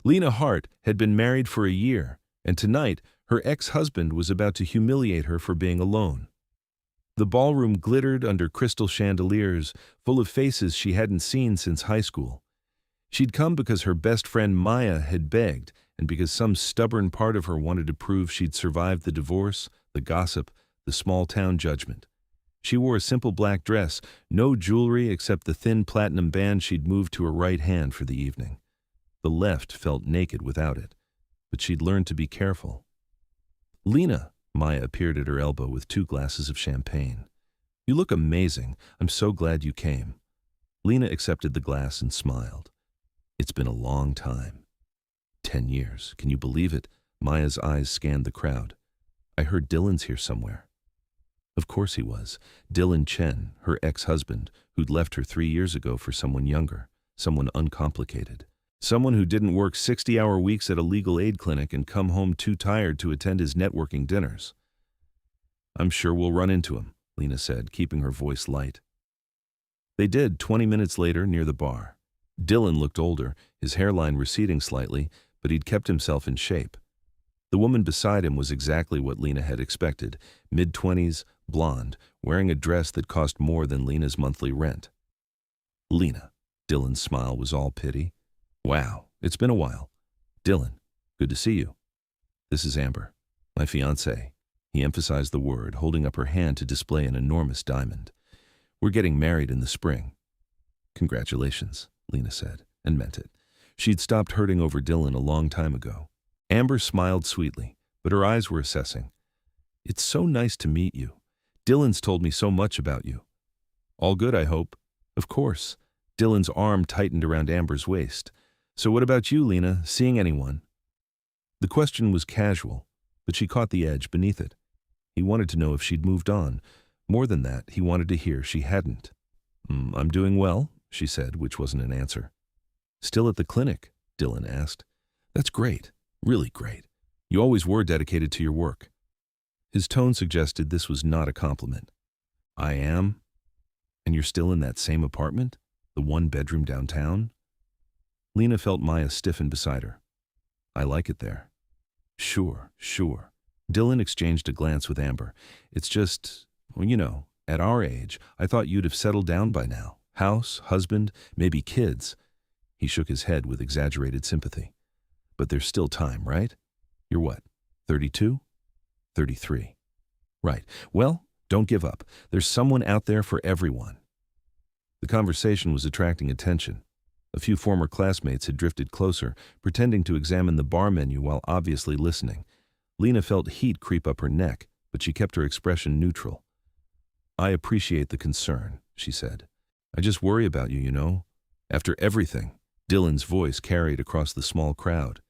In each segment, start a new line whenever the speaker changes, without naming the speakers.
Lena Hart had been married for a year, and tonight her ex-husband was about to humiliate her for being alone. The ballroom glittered under crystal chandeliers, full of faces she hadn't seen since high school. She'd come because her best friend Maya had begged, and because some stubborn part of her wanted to prove she'd survived the divorce, the gossip, the small-town judgment. She wore a simple black dress, no jewelry except the thin platinum band she'd moved to her right hand for the evening. The left felt naked without it, but she'd learned to be careful. "Lena," Maya appeared at her elbow with 2 glasses of champagne. "You look amazing. I'm so glad you came." Lena accepted the glass and smiled. "It's been a long time. 10 years. Can you believe it?" Maya's eyes scanned the crowd. "I heard Dylan's here somewhere." Of course he was. Dylan Chen, her ex-husband, who'd left her 3 years ago for someone younger, someone uncomplicated. Someone who didn't work 60-hour weeks at a legal aid clinic and come home too tired to attend his networking dinners. "I'm sure we'll run into him," Lena said, keeping her voice light. They did 20 minutes later near the bar. Dylan looked older, his hairline receding slightly, but he'd kept himself in shape. The woman beside him was exactly what Lena had expected, mid-20s, blonde, wearing a dress that cost more than Lena's monthly rent. "Lena," Dylan's smile was all pity. "Wow, it's been a while. Dylan, good to see you. This is Amber, my fiancée." He emphasized the word, holding up her hand to display an enormous diamond. "We're getting married in the spring." "Congratulations," Lena said, and meant it. She'd stopped hurting over Dylan a long time ago. Amber smiled sweetly, but her eyes were assessing. "It's so nice to meet you. Dylan's told me so much about you." "All good, I hope." "Of course." Dylan's arm tightened around Amber's waist. "So what about you, Lena? Seeing anyone?" The question was casual, but she caught the edge beneath it. He wanted to know if she'd moved on. More than that, he wanted to hear she hadn't. "I'm doing well," she said, which wasn't an answer. "Still at the clinic?" Dylan asked. "That's great. Really great. You always were dedicated to your work." His tone suggested this was not a compliment. "I am? And you're still in that same apartment? The 1-bedroom downtown?" Lena felt Maya stiffen beside her. "I like it there." Sure. Dylan exchanged a glance with Amber. "It's just, well, at our age, I thought you'd have settled down by now. House, husband, maybe kids." He shook his head with exaggerated sympathy. "But there's still time, right? You're what, 32? 33. Right. Well, don't give up. There's someone out there for everyone." The conversation was attracting attention. A few former classmates had drifted closer, pretending to examine the bar menu while obviously listening. Lena felt heat creep up her neck, but she kept her expression neutral. "I appreciate the concern," she said. "I just worry about you. After everything," Dylan's voice carried across the small crowd.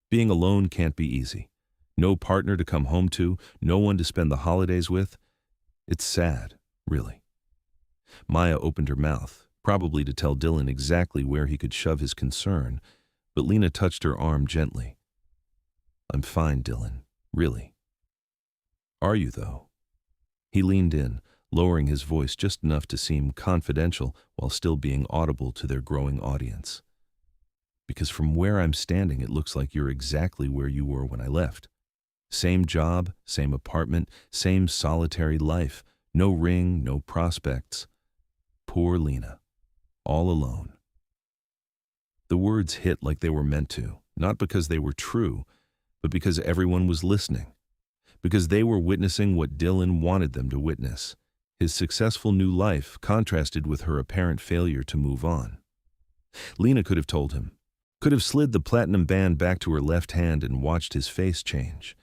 "Being alone can't be easy. No partner to come home to, no one to spend the holidays with. It's sad, really." Maya opened her mouth, probably to tell Dylan exactly where he could shove his concern, but Lena touched her arm gently. "I'm fine, Dylan, really." "Are you, though?" He leaned in, lowering his voice just enough to seem confidential while still being audible to their growing audience. "Because from where I'm standing, it looks like you're exactly where you were when I left. Same job, same apartment, same solitary life, no ring, no prospects. Poor Lena, all alone." The words hit like they were meant to, not because they were true, but because everyone was listening. Because they were witnessing what Dylan wanted them to witness. His successful new life contrasted with her apparent failure to move on. Lena could have told him. Could have slid the platinum band back to her left hand and watched his face change.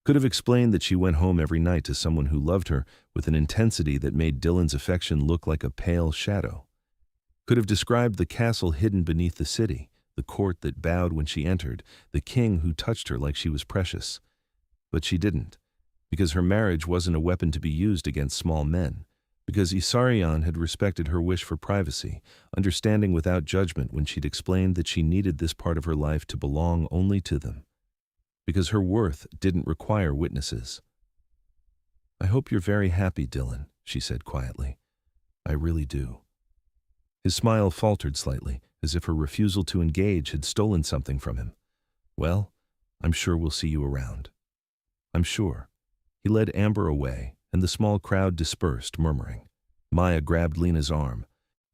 Could have explained that she went home every night to someone who loved her with an intensity that made Dylan's affection look like a pale shadow. Could have described the castle hidden beneath the city, the court that bowed when she entered, the king who touched her like she was precious. But she didn't, because her marriage wasn't a weapon to be used against small men, because Ysarion had respected her wish for privacy, understanding without judgment when she'd explained that she needed this part of her life to belong only to them, because her worth didn't require witnesses. "I hope you're very happy, Dylan," she said quietly. "I really do." His smile faltered slightly, as if her refusal to engage had stolen something from him. "Well, I'm sure we'll see you around." "I'm sure." He led Amber away, and the small crowd dispersed, murmuring. Maya grabbed Lena's arm.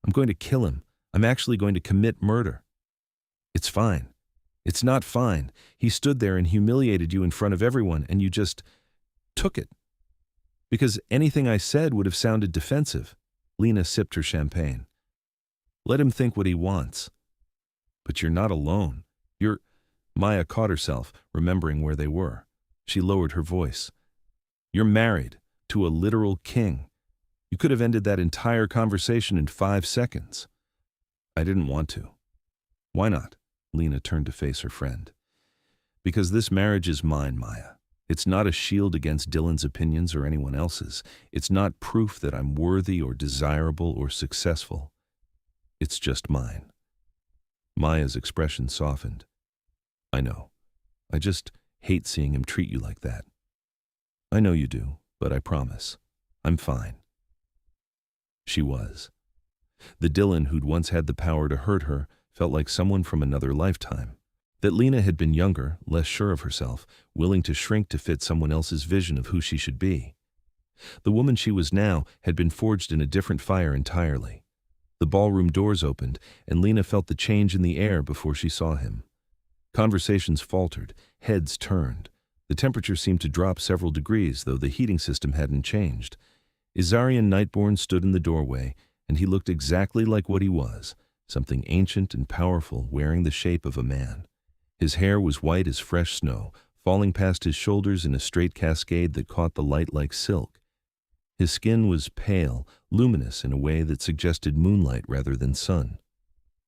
"I'm going to kill him. I'm actually going to commit murder." "It's fine." "It's not fine. He stood there and humiliated you in front of everyone, and you just took it." "Because anything I said would have sounded defensive." Lena sipped her champagne. "Let him think what he wants." "But you're not alone. You're—" Maya caught herself, remembering where they were. She lowered her voice. "You're married to a literal king. You could have ended that entire conversation in 5 seconds." "I didn't want to." "Why not?" Lena turned to face her friend. "Because this marriage is mine, Maya. It's not a shield against Dylan's opinions or anyone else's. It's not proof that I'm worthy or desirable or successful. It's just mine." Maya's expression softened. "I know. I just hate seeing him treat you like that." "I know you do, but I promise. I'm fine." She was. The Dylan who'd once had the power to hurt her felt like someone from another lifetime. That Lena had been younger, less sure of herself, willing to shrink to fit someone else's vision of who she should be. The woman she was now had been forged in a different fire entirely. The ballroom doors opened, and Lena felt the change in the air before she saw him. Conversations faltered, heads turned. The temperature seemed to drop several degrees, though the heating system hadn't changed. Ysarion Nightborne stood in the doorway, and he looked exactly like what he was, something ancient and powerful wearing the shape of a man. His hair was white as fresh snow, falling past his shoulders in a straight cascade that caught the light like silk. His skin was pale, luminous in a way that suggested moonlight rather than sun.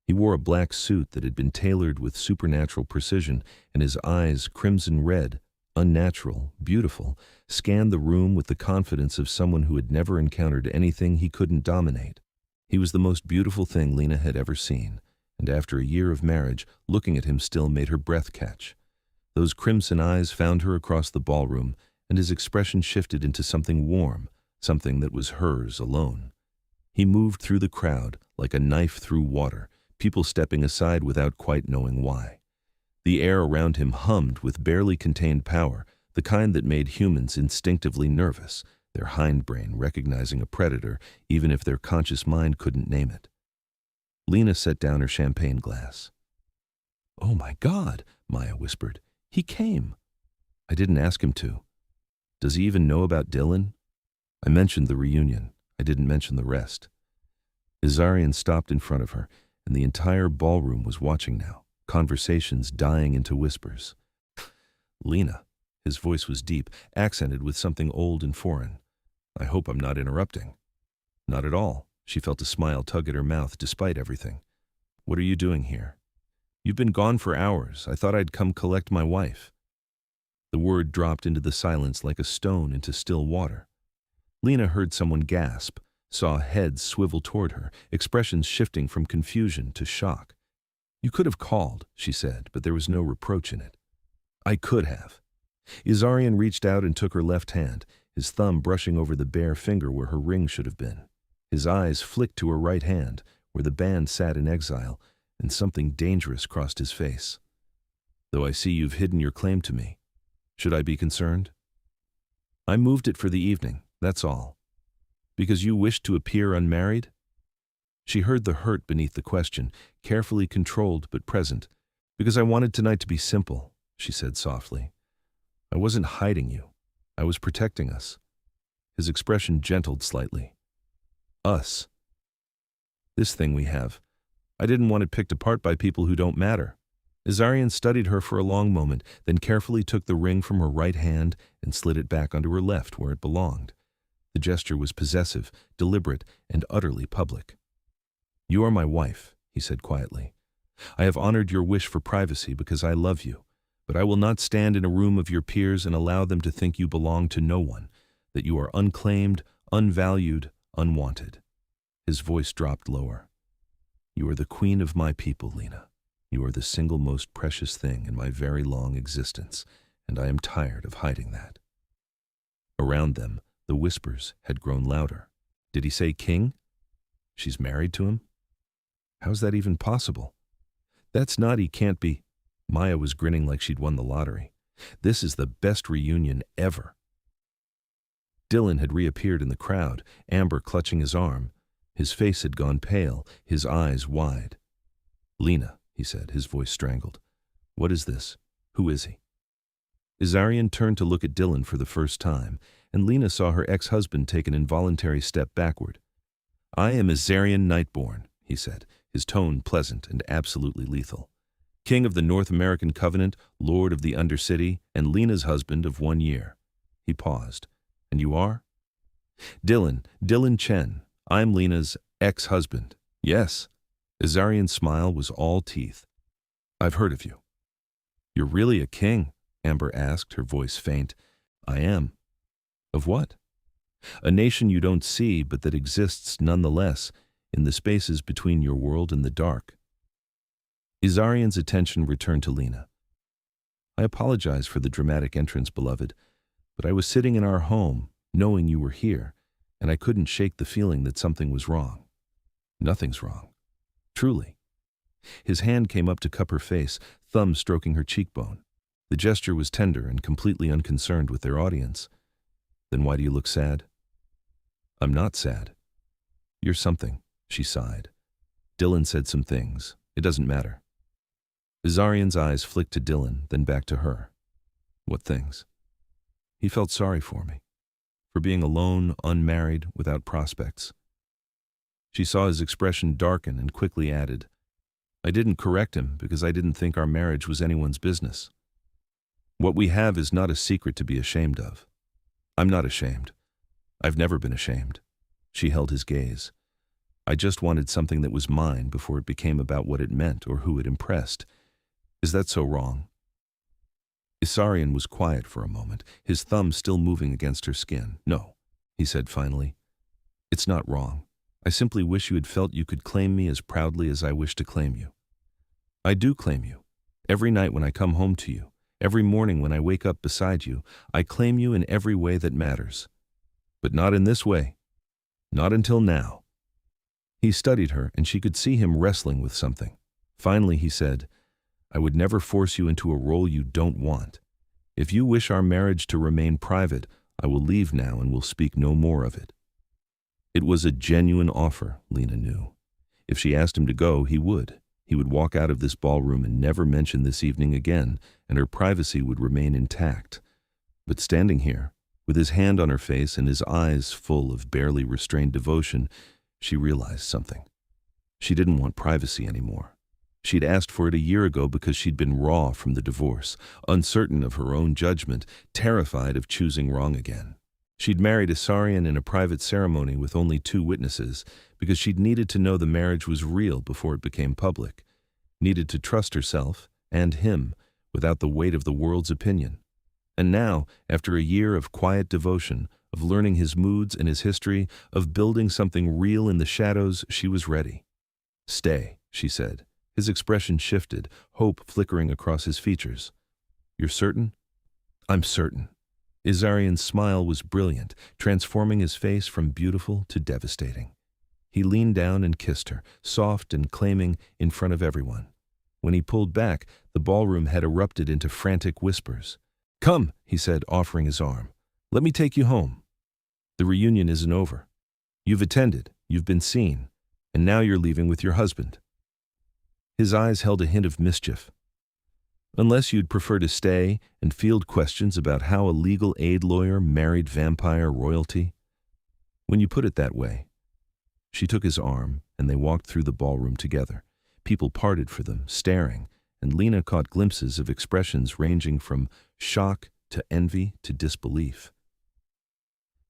He wore a black suit that had been tailored with supernatural precision, and his eyes, crimson red, unnatural, beautiful, scanned the room with the confidence of someone who had never encountered anything he couldn't dominate. He was the most beautiful thing Lena had ever seen, and after a year of marriage, looking at him still made her breath catch. Those crimson eyes found her across the ballroom, and his expression shifted into something warm, something that was hers alone. He moved through the crowd like a knife through water, people stepping aside without quite knowing why. The air around him hummed with barely contained power, the kind that made humans instinctively nervous, their hindbrain recognizing a predator even if their conscious mind couldn't name it. Lena set down her champagne glass. "Oh my God," Maya whispered. "He came." "I didn't ask him to." "Does he even know about Dylan?" "I mentioned the reunion. I didn't mention the rest." Ysarion stopped in front of her, and the entire ballroom was watching now, conversations dying into whispers. "Lena," his voice was deep, accented with something old and foreign. "I hope I'm not interrupting." "Not at all." She felt a smile tug at her mouth despite everything. "What are you doing here?" "You've been gone for hours. I thought I'd come collect my wife." The word dropped into the silence like a stone into still water. Lena heard someone gasp, saw heads swivel toward her, expressions shifting from confusion to shock. "You could have called," she said, but there was no reproach in it. "I could have." Ysarion reached out and took her left hand, his thumb brushing over the bare finger where her ring should have been. His eyes flicked to her right hand, where the band sat in exile, and something dangerous crossed his face. "Though I see you've hidden your claim to me. Should I be concerned?" "I moved it for the evening, that's all." "Because you wished to appear unmarried?" She heard the hurt beneath the question, carefully controlled but present. "Because I wanted tonight to be simple," she said softly. "I wasn't hiding you. I was protecting us." His expression gentled slightly. "Us. This thing we have. I didn't want it picked apart by people who don't matter." Ysarion studied her for a long moment, then carefully took the ring from her right hand and slid it back onto her left where it belonged. The gesture was possessive, deliberate, and utterly public. "You are my wife," he said quietly. "I have honored your wish for privacy because I love you, but I will not stand in a room of your peers and allow them to think you belong to no one, that you are unclaimed, unvalued, unwanted." His voice dropped lower. "You are the queen of my people, Lena. You are the single most precious thing in my very long existence, and I am tired of hiding that." Around them, the whispers had grown louder. "Did he say king? She's married to him? How's that even possible?" That's naughty, can't be. Maya was grinning like she'd won the lottery. This is the best reunion ever. Dylan had reappeared in the crowd, Amber clutching his arm. His face had gone pale, his eyes wide. Lena, he said, his voice strangled. What is this? Who is he? Ysarion turned to look at Dylan for the first time, and Lena saw her ex-husband take an involuntary step backward. I am Ysarion Nightborne, he said, his tone pleasant and absolutely lethal. King of the North American Covenant, Lord of the Undercity, and Lena's husband of 1 year. He paused. And you are? Dylan Chen. I'm Lena's ex-husband. Yes. Ysarion's smile was all teeth. I've heard of you. You're really a king? Amber asked, her voice faint. I am. Of what? A nation you don't see, but that exists nonetheless, in the spaces between your world and the dark. Ysarion's attention returned to Lena. I apologize for the dramatic entrance, beloved, but I was sitting in our home, knowing you were here, and I couldn't shake the feeling that something was wrong. Nothing's wrong. Truly. His hand came up to cup her face, thumb stroking her cheekbone. The gesture was tender and completely unconcerned with their audience. Then why do you look sad? I'm not sad. You're something, she sighed. Dylan said some things. It doesn't matter. Ysarion's eyes flicked to Dylan, then back to her. What things? He felt sorry for me, for being alone, unmarried, without prospects. She saw his expression darken and quickly added, I didn't correct him because I didn't think our marriage was anyone's business. What we have is not a secret to be ashamed of. I'm not ashamed. I've never been ashamed. She held his gaze. I just wanted something that was mine before it became about what it meant or who it impressed. Is that so wrong? Ysarion was quiet for a moment, his thumb still moving against her skin. No, he said finally. It's not wrong. I simply wish you had felt you could claim me as proudly as I wish to claim you. I do claim you. Every night when I come home to you, every morning when I wake up beside you, I claim you in every way that matters. But not in this way. Not until now. He studied her, and she could see him wrestling with something. Finally, he said, I would never force you into a role you don't want. If you wish our marriage to remain private, I will leave now and will speak no more of it. It was a genuine offer, Lena knew. If she asked him to go, he would. He would walk out of this ballroom and never mention this evening again, and her privacy would remain intact. But standing here, with his hand on her face and his eyes full of barely restrained devotion, she realized something. She didn't want privacy anymore. She'd asked for it a year ago because she'd been raw from the divorce, uncertain of her own judgment, terrified of choosing wrong again. She'd married Ysarion in a private ceremony with only 2 witnesses because she'd needed to know the marriage was real before it became public, needed to trust herself and him without the weight of the world's opinion. And now, after a year of quiet devotion, of learning his moods and his history, of building something real in the shadows, she was ready. Stay, she said. His expression shifted, hope flickering across his features. You're certain? I'm certain. Ysarion's smile was brilliant, transforming his face from beautiful to devastating. He leaned down and kissed her, soft and claiming, in front of everyone. When he pulled back, the ballroom had erupted into frantic whispers. Come, he said, offering his arm. Let me take you home. The reunion isn't over. You've attended, you've been seen, and now you're leaving with your husband. His eyes held a hint of mischief. Unless you'd prefer to stay and field questions about how a legal aid lawyer married vampire royalty. When you put it that way. She took his arm, and they walked through the ballroom together. People parted for them, staring, and Lena caught glimpses of expressions ranging from shock to envy to disbelief.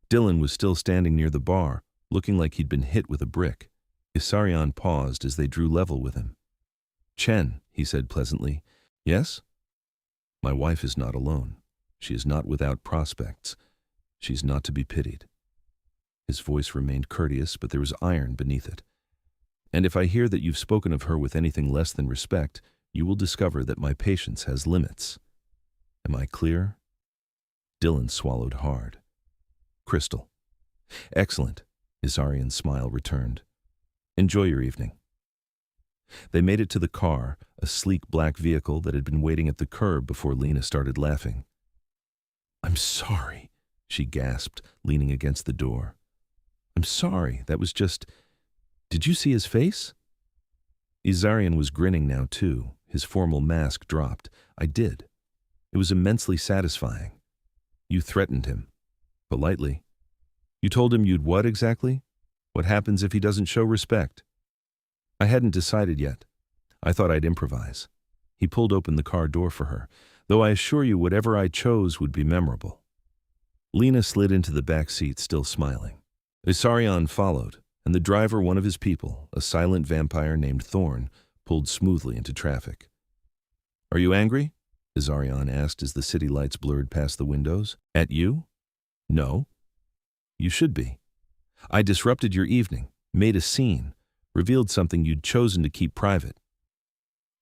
Dylan was still standing near the bar, looking like he'd been hit with a brick. Ysarion paused as they drew level with him. Chen, he said pleasantly. Yes? My wife is not alone. She is not without prospects. She's not to be pitied. His voice remained courteous, but there was iron beneath it. And if I hear that you've spoken of her with anything less than respect, you will discover that my patience has limits. Am I clear? Dylan swallowed hard. Crystal. Excellent. Ysarion's smile returned. Enjoy your evening. They made it to the car, a sleek black vehicle that had been waiting at the curb before Lena started laughing. "I'm sorry," she gasped, leaning against the door. "I'm sorry, that was just... Did you see his face?" Ysarion was grinning now too, his formal mask dropped. "I did. It was immensely satisfying. You threatened him. Politely. You told him you'd what exactly? What happens if he doesn't show respect?" "I hadn't decided yet. I thought I'd improvise." He pulled open the car door for her, "though I assure you whatever I chose would be memorable." Lena slid into the back seat, still smiling. Ysarion followed, and the driver, one of his people, a silent vampire named Thorn, pulled smoothly into traffic. "Are you angry?" Ysarion asked as the city lights blurred past the windows. "At you?" "No." "You should be. I disrupted your evening, made a scene, revealed something you'd chosen to keep private."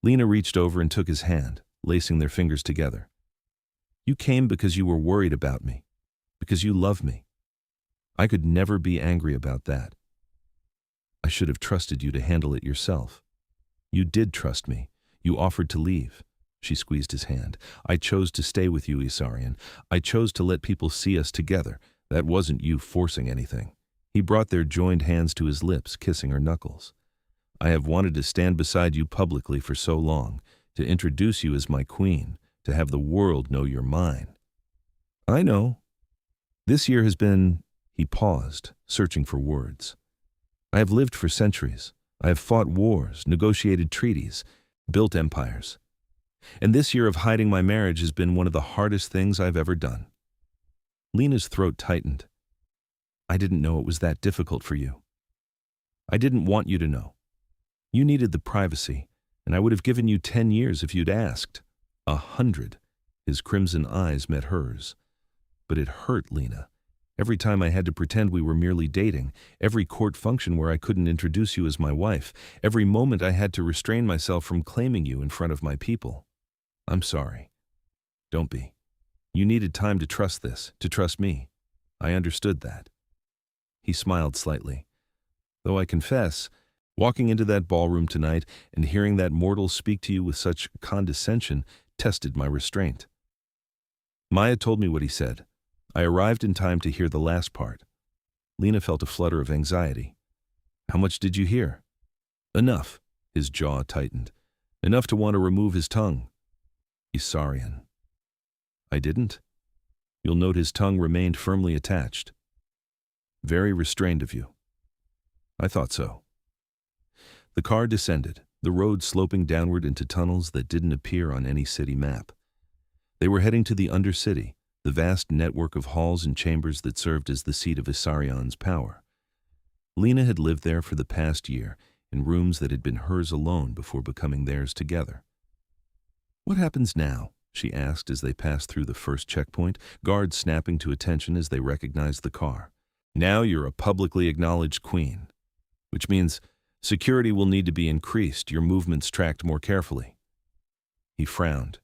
Lena reached over and took his hand, lacing their fingers together. "You came because you were worried about me, because you love me. I could never be angry about that. I should have trusted you to handle it yourself. You did trust me. You offered to leave." She squeezed his hand. "I chose to stay with you, Ysarion. I chose to let people see us together. That wasn't you forcing anything." He brought their joined hands to his lips, kissing her knuckles. "I have wanted to stand beside you publicly for so long, to introduce you as my queen, to have the world know you're mine." "I know. This year has been..." He paused, searching for words. "I have lived for centuries. I have fought wars, negotiated treaties, built empires. And this year of hiding my marriage has been one of the hardest things I've ever done." Lena's throat tightened. "I didn't know it was that difficult for you. I didn't want you to know. You needed the privacy, and I would have given you 10 years if you'd asked. 100. His crimson eyes met hers. "But it hurt, Lena. Every time I had to pretend we were merely dating, every court function where I couldn't introduce you as my wife, every moment I had to restrain myself from claiming you in front of my people. I'm sorry. Don't be. You needed time to trust this, to trust me. I understood that." He smiled slightly. "Though I confess, walking into that ballroom tonight and hearing that mortal speak to you with such condescension tested my restraint." Maya told me what he said. I arrived in time to hear the last part. Lena felt a flutter of anxiety. "How much did you hear?" "Enough." His jaw tightened. "Enough to want to remove his tongue." "Ysarion." "I didn't?" You'll note his tongue remained firmly attached. "Very restrained of you." "I thought so." The car descended, the road sloping downward into tunnels that didn't appear on any city map. They were heading to the Undercity, the vast network of halls and chambers that served as the seat of Ysarion's power. Lena had lived there for the past year, in rooms that had been hers alone before becoming theirs together. "What happens now?" she asked as they passed through the first checkpoint, guards snapping to attention as they recognized the car. "Now you're a publicly acknowledged queen, which means security will need to be increased, your movements tracked more carefully." He frowned.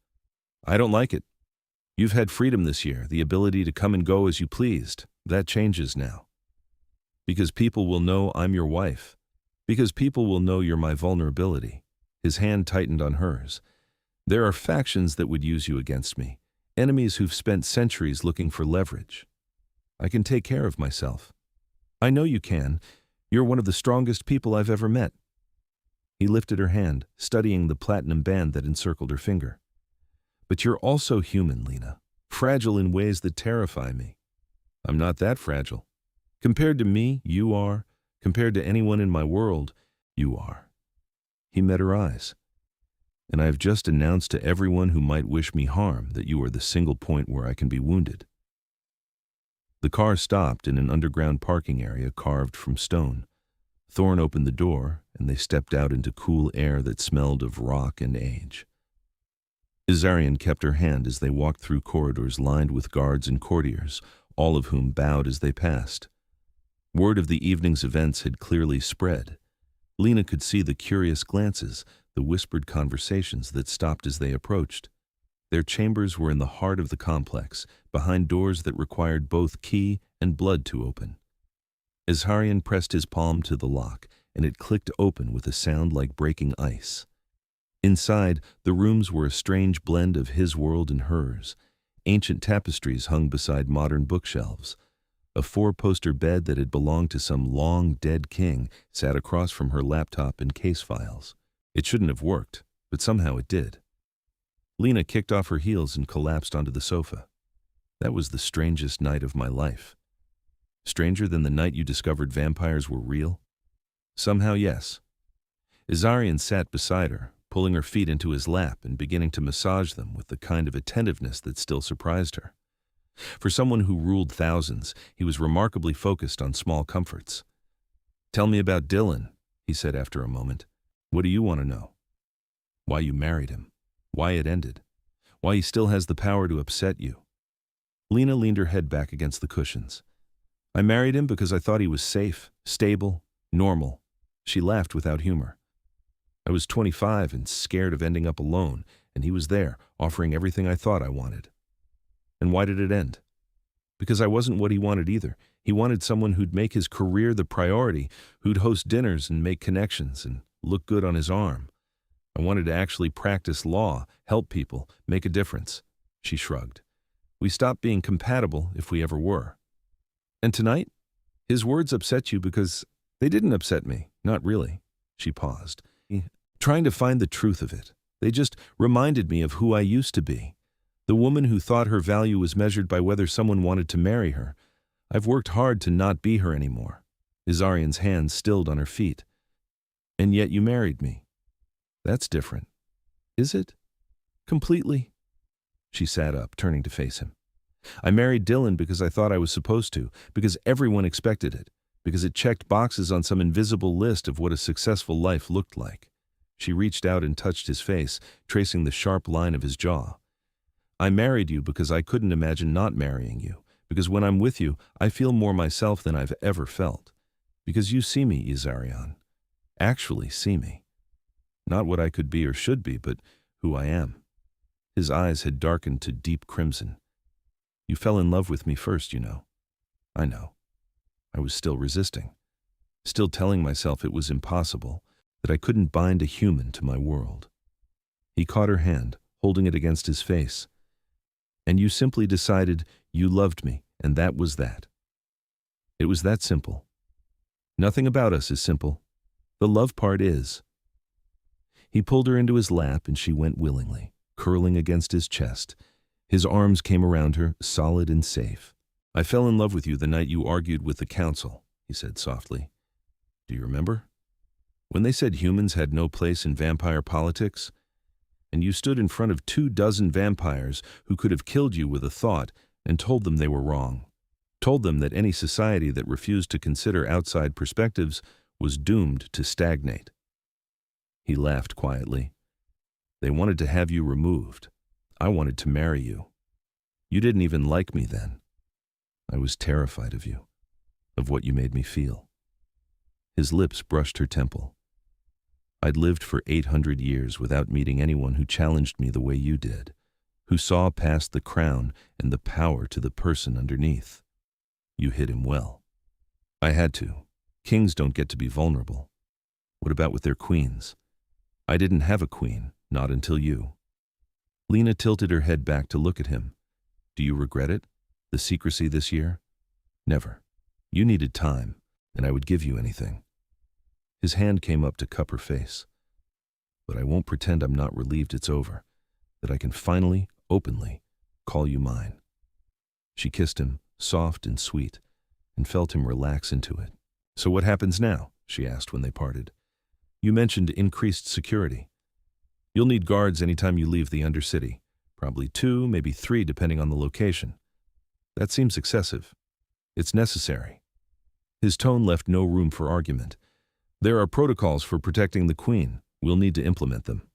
"I don't like it. You've had freedom this year, the ability to come and go as you pleased. That changes now. Because people will know I'm your wife. Because people will know you're my vulnerability." His hand tightened on hers. "There are factions that would use you against me, enemies who've spent centuries looking for leverage. I can take care of myself. I know you can. You're one of the strongest people I've ever met." He lifted her hand, studying the platinum band that encircled her finger. "But you're also human, Lena, fragile in ways that terrify me." "I'm not that fragile. Compared to me, you are. Compared to anyone in my world, you are." He met her eyes. "And I have just announced to everyone who might wish me harm that you are the single point where I can be wounded." The car stopped in an underground parking area carved from stone. Thorn opened the door, and they stepped out into cool air that smelled of rock and age. Ysarion kept her hand as they walked through corridors lined with guards and courtiers, all of whom bowed as they passed. Word of the evening's events had clearly spread. Lena could see the curious glances, the whispered conversations that stopped as they approached. Their chambers were in the heart of the complex, behind doors that required both key and blood to open. Ysarion pressed his palm to the lock, and it clicked open with a sound like breaking ice. Inside, the rooms were a strange blend of his world and hers. Ancient tapestries hung beside modern bookshelves. A four-poster bed that had belonged to some long-dead king sat across from her laptop and case files. It shouldn't have worked, but somehow it did. Lena kicked off her heels and collapsed onto the sofa. That was the strangest night of my life. Stranger than the night you discovered vampires were real? Somehow, yes. Ysarion sat beside her, pulling her feet into his lap and beginning to massage them with the kind of attentiveness that still surprised her. For someone who ruled thousands, he was remarkably focused on small comforts. "Tell me about Dylan," he said after a moment. "What do you want to know? Why you married him? Why it ended? Why he still has the power to upset you?" Lena leaned her head back against the cushions. "I married him because I thought he was safe, stable, normal." She laughed without humor. "I was 25 and scared of ending up alone, and he was there, offering everything I thought I wanted." "And why did it end?" "Because I wasn't what he wanted either. He wanted someone who'd make his career the priority, who'd host dinners and make connections and look good on his arm. I wanted to actually practice law, help people, make a difference." She shrugged. "We stopped being compatible if we ever were." "And tonight? His words upset you because they didn't upset me. Not really." She paused, trying to find the truth of it. "They just reminded me of who I used to be. The woman who thought her value was measured by whether someone wanted to marry her. I've worked hard to not be her anymore." Ysarion's hands stilled on her feet. "And yet you married me. That's different. Is it? Completely?" She sat up, turning to face him. "I married Dylan because I thought I was supposed to, because everyone expected it, because it checked boxes on some invisible list of what a successful life looked like." She reached out and touched his face, tracing the sharp line of his jaw. "I married you because I couldn't imagine not marrying you, because when I'm with you, I feel more myself than I've ever felt. Because you see me, Ysarion. Actually see me. Not what I could be or should be, but who I am." His eyes had darkened to deep crimson. "You fell in love with me first, you know." "I know." I was still resisting, still telling myself it was impossible, that I couldn't bind a human to my world. He caught her hand, holding it against his face. "And you simply decided you loved me, and that was that. It was that simple. Nothing about us is simple. The love part is." He pulled her into his lap and she went willingly, curling against his chest. His arms came around her, solid and safe. "I fell in love with you the night you argued with the council," he said softly. "Do you remember? When they said humans had no place in vampire politics? And you stood in front of 24 vampires who could have killed you with a thought and told them they were wrong. Told them that any society that refused to consider outside perspectives was doomed to stagnate." He laughed quietly. "They wanted to have you removed. I wanted to marry you. You didn't even like me then. I was terrified of you, of what you made me feel." His lips brushed her temple. "I'd lived for 800 years without meeting anyone who challenged me the way you did, who saw past the crown and the power to the person underneath. You hit him well." "I had to. Kings don't get to be vulnerable." "What about with their queens?" "I didn't have a queen, not until you." Lena tilted her head back to look at him. "Do you regret it? The secrecy this year?" "Never. You needed time, and I would give you anything." His hand came up to cup her face. "But I won't pretend I'm not relieved it's over, that I can finally, openly, call you mine." She kissed him, soft and sweet, and felt him relax into it. "So what happens now?" she asked when they parted. "You mentioned increased security. You'll need guards anytime you leave the Undercity. Probably 2, maybe 3, depending on the location. That seems excessive. It's necessary." His tone left no room for argument. "There are protocols for protecting the Queen. We'll need to implement them."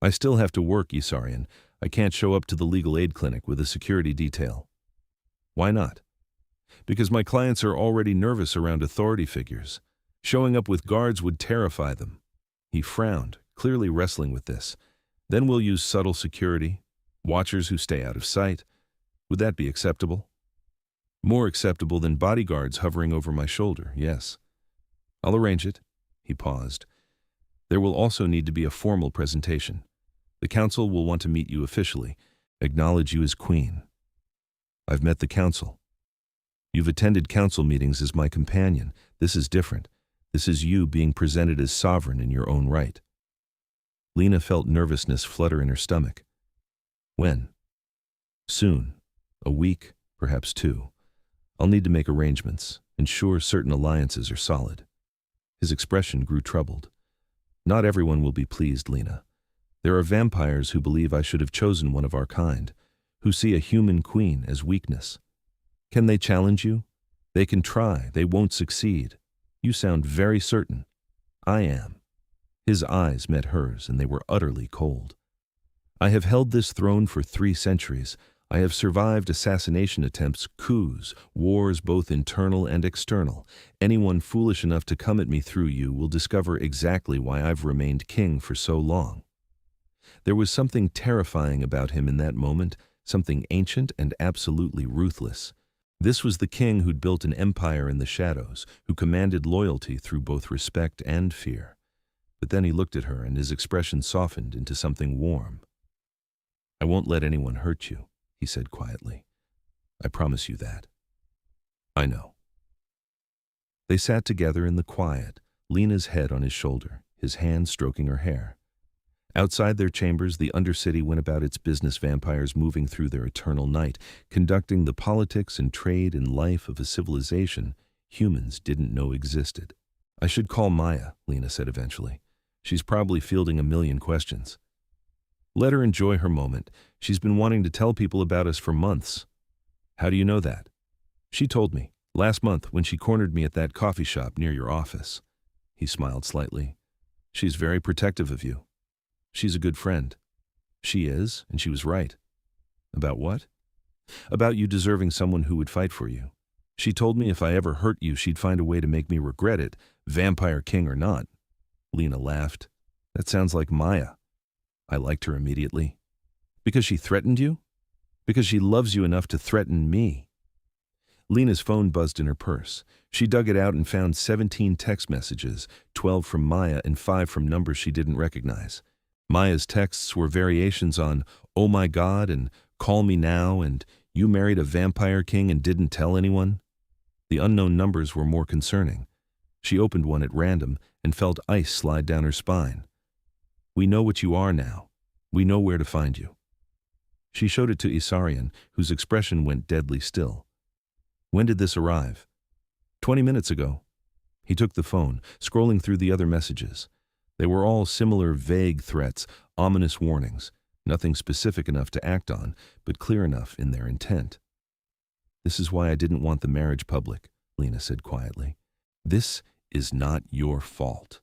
"I still have to work, Ysarion. I can't show up to the legal aid clinic with a security detail." "Why not?" "Because my clients are already nervous around authority figures. Showing up with guards would terrify them." He frowned, clearly wrestling with this. "Then we'll use subtle security, watchers who stay out of sight. Would that be acceptable?" "More acceptable than bodyguards hovering over my shoulder, yes." "I'll arrange it." He paused. There will also need to be a formal presentation. The council will want to meet you officially, acknowledge you as queen. I've met the council. You've attended council meetings as my companion. This is different. This is you being presented as sovereign in your own right. Lena felt nervousness flutter in her stomach. When? Soon. A week, perhaps 2. I'll need to make arrangements, ensure certain alliances are solid. His expression grew troubled. Not everyone will be pleased, Lena. There are vampires who believe I should have chosen one of our kind, who see a human queen as weakness. Can they challenge you? They can try, they won't succeed. You sound very certain. I am. His eyes met hers, and they were utterly cold. I have held this throne for 3 centuries. I have survived assassination attempts, coups, wars both internal and external. Anyone foolish enough to come at me through you will discover exactly why I've remained king for so long. There was something terrifying about him in that moment, something ancient and absolutely ruthless. This was the king who'd built an empire in the shadows, who commanded loyalty through both respect and fear. But then he looked at her, and his expression softened into something warm. I won't let anyone hurt you, he said quietly. I promise you that. I know. They sat together in the quiet, Lena's head on his shoulder, his hand stroking her hair. Outside their chambers, the Undercity went about its business, vampires moving through their eternal night, conducting the politics and trade and life of a civilization humans didn't know existed. I should call Maya, Lena said eventually. She's probably fielding a million questions. Let her enjoy her moment. She's been wanting to tell people about us for months. How do you know that? She told me, last month when she cornered me at that coffee shop near your office. He smiled slightly. She's very protective of you. She's a good friend. She is, and she was right. About what? About you deserving someone who would fight for you. She told me if I ever hurt you, she'd find a way to make me regret it, vampire king or not. Lena laughed. That sounds like Maya. I liked her immediately. Because she threatened you? Because she loves you enough to threaten me. Lena's phone buzzed in her purse. She dug it out and found 17 text messages, 12 from Maya and 5 from numbers she didn't recognize. Maya's texts were variations on, "Oh my God," and "Call me now," and "You married a vampire king and didn't tell anyone." The unknown numbers were more concerning. She opened one at random and felt ice slide down her spine. We know what you are now. We know where to find you. She showed it to Ysarion, whose expression went deadly still. When did this arrive? 20 minutes ago. He took the phone, scrolling through the other messages. They were all similar vague threats, ominous warnings, nothing specific enough to act on, but clear enough in their intent. This is why I didn't want the marriage public, Lena said quietly. This is not your fault.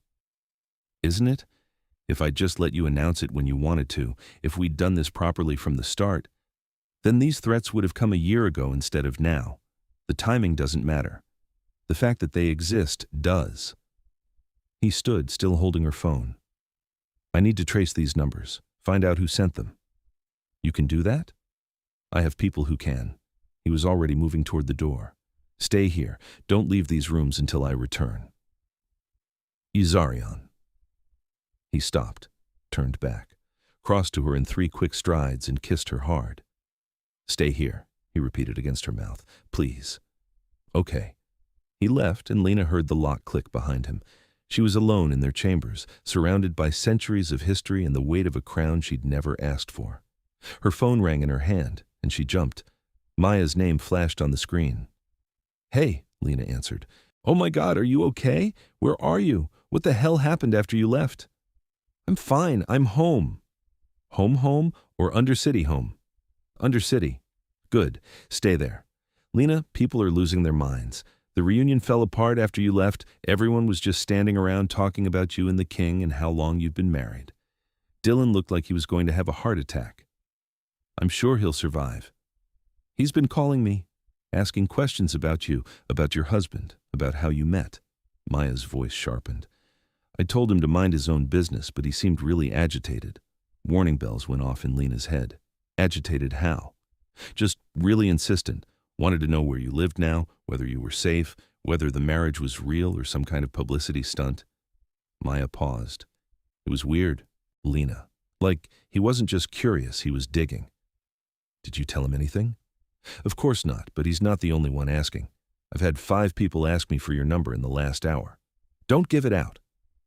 Isn't it? If I'd just let you announce it when you wanted to, if we'd done this properly from the start, then these threats would have come a year ago instead of now. The timing doesn't matter. The fact that they exist does. He stood, still holding her phone. I need to trace these numbers, find out who sent them. You can do that? I have people who can. He was already moving toward the door. Stay here. Don't leave these rooms until I return. Ysarion. He stopped, turned back, crossed to her in 3 quick strides and kissed her hard. Stay here, he repeated against her mouth. Please. Okay. He left, and Lena heard the lock click behind him. She was alone in their chambers, surrounded by centuries of history and the weight of a crown she'd never asked for. Her phone rang in her hand, and she jumped. Maya's name flashed on the screen. Hey, Lena answered. Oh my God, are you okay? Where are you? What the hell happened after you left? I'm fine, I'm home. Home or Undercity home? Undercity. Good, stay there. Lena, people are losing their minds. The reunion fell apart after you left. Everyone was just standing around talking about you and the king and how long you'd been married. Dylan looked like he was going to have a heart attack. I'm sure he'll survive. He's been calling me, asking questions about you, about your husband, about how you met. Maya's voice sharpened. I told him to mind his own business, but he seemed really agitated. Warning bells went off in Lena's head. Agitated how? Just really insistent. Wanted to know where you lived now, whether you were safe, whether the marriage was real or some kind of publicity stunt. Maya paused. It was weird, Lena. Like, he wasn't just curious, he was digging. Did you tell him anything? Of course not, but he's not the only one asking. I've had 5 people ask me for your number in the last hour. Don't give it out.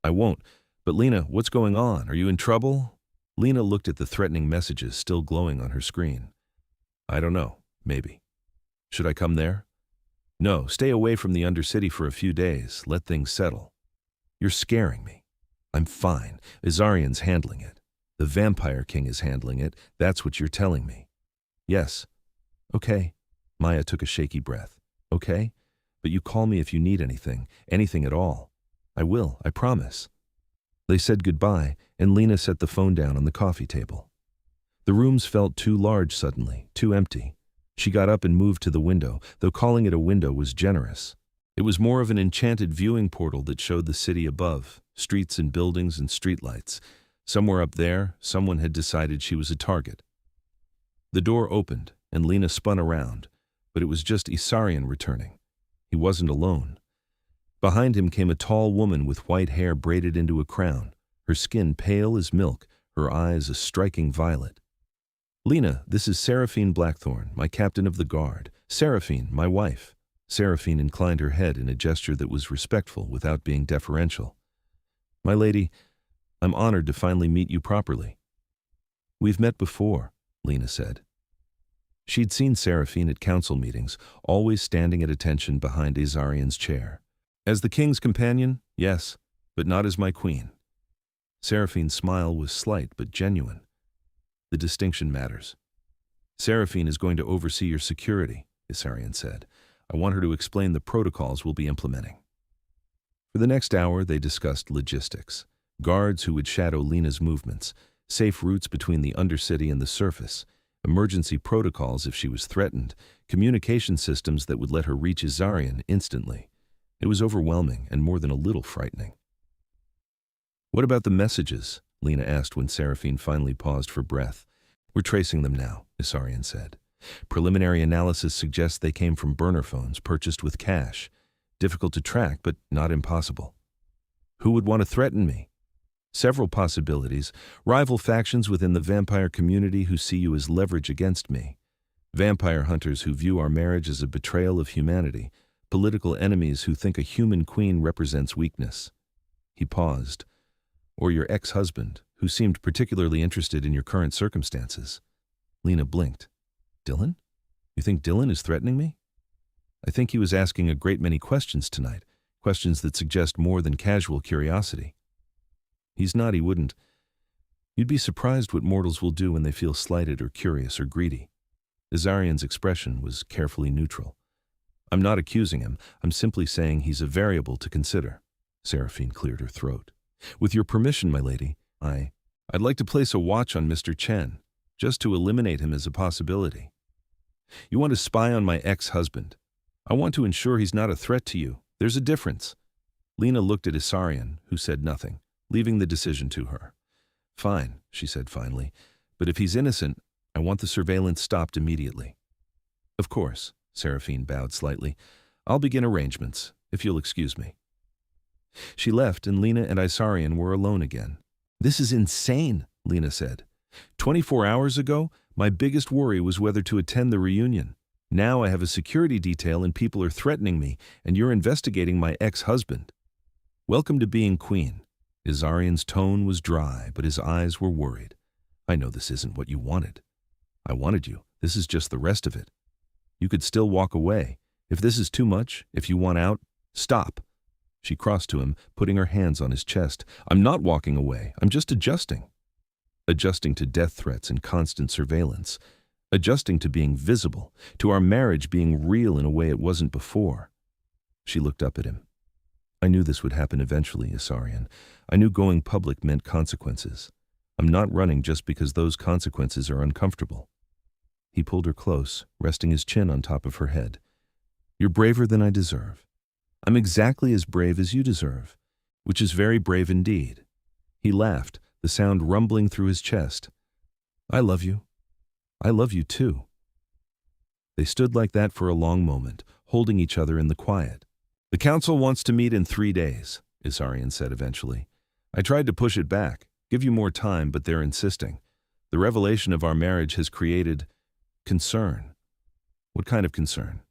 I won't. But Lena, what's going on? Are you in trouble? Lena looked at the threatening messages still glowing on her screen. I don't know. Maybe. Should I come there? No, stay away from the Undercity for a few days. Let things settle. You're scaring me. I'm fine. Ysarion's handling it. The Vampire King is handling it. That's what you're telling me. Yes. Okay. Maya took a shaky breath. Okay? But you call me if you need anything at all. I will, I promise. They said goodbye, and Lena set the phone down on the coffee table. The rooms felt too large suddenly, too empty. She got up and moved to the window, though calling it a window was generous. It was more of an enchanted viewing portal that showed the city above, streets and buildings and streetlights. Somewhere up there, someone had decided she was a target. The door opened, and Lena spun around, but it was just Ysarion returning. He wasn't alone. Behind him came a tall woman with white hair braided into a crown, her skin pale as milk, her eyes a striking violet. Lena, this is Seraphine Blackthorne, my captain of the guard. Seraphine, my wife. Seraphine inclined her head in a gesture that was respectful without being deferential. My lady, I'm honored to finally meet you properly. We've met before, Lena said. She'd seen Seraphine at council meetings, always standing at attention behind Ysarion's chair. As the king's companion, yes, but not as my queen. Seraphine's smile was slight but genuine. The distinction matters. Seraphine is going to oversee your security, Ysarion said. I want her to explain the protocols we'll be implementing. For the next hour, they discussed logistics, guards who would shadow Lena's movements, safe routes between the Undercity and the surface, emergency protocols if she was threatened, communication systems that would let her reach Ysarion instantly. It was overwhelming and more than a little frightening. What about the messages? Lena asked when Seraphine finally paused for breath. We're tracing them now, Ysarion said. Preliminary analysis suggests they came from burner phones purchased with cash. Difficult to track, but not impossible. Who would want to threaten me? Several possibilities. Rival factions within the vampire community who see you as leverage against me. Vampire hunters who view our marriage as a betrayal of humanity. Political enemies who think a human queen represents weakness. He paused. Or your ex-husband, who seemed particularly interested in your current circumstances. Lena blinked. Dylan? You think Dylan is threatening me? I think he was asking a great many questions tonight, questions that suggest more than casual curiosity. He's not, he wouldn't. You'd be surprised what mortals will do when they feel slighted or curious or greedy. Ysarion's expression was carefully neutral. I'm not accusing him, I'm simply saying he's a variable to consider. Seraphine cleared her throat. With your permission, my lady, I'd like to place a watch on Mr. Chen, just to eliminate him as a possibility. You want to spy on my ex-husband. I want to ensure he's not a threat to you. There's a difference. Lena looked at Ysarion, who said nothing, leaving the decision to her. Fine, she said finally, but if he's innocent, I want the surveillance stopped immediately. Of course, Seraphine bowed slightly. I'll begin arrangements, if you'll excuse me. She left, and Lena and Ysarion were alone again. This is insane, Lena said. 24 hours ago, my biggest worry was whether to attend the reunion. Now I have a security detail and people are threatening me, and you're investigating my ex-husband. Welcome to being queen. Ysarion's tone was dry, but his eyes were worried. I know this isn't what you wanted. I wanted you. This is just the rest of it. You could still walk away. If this is too much, if you want out, stop. She crossed to him, putting her hands on his chest. I'm not walking away. I'm just adjusting. Adjusting to death threats and constant surveillance. Adjusting to being visible, to our marriage being real in a way it wasn't before. She looked up at him. I knew this would happen eventually, Ysarion. I knew going public meant consequences. I'm not running just because those consequences are uncomfortable. He pulled her close, resting his chin on top of her head. You're braver than I deserve. I'm exactly as brave as you deserve, which is very brave indeed. He laughed, the sound rumbling through his chest. I love you. I love you too. They stood like that for a long moment, holding each other in the quiet. The council wants to meet in 3 days, Ysarion said eventually. I tried to push it back, give you more time, but they're insisting. The revelation of our marriage has created concern. What kind of concern?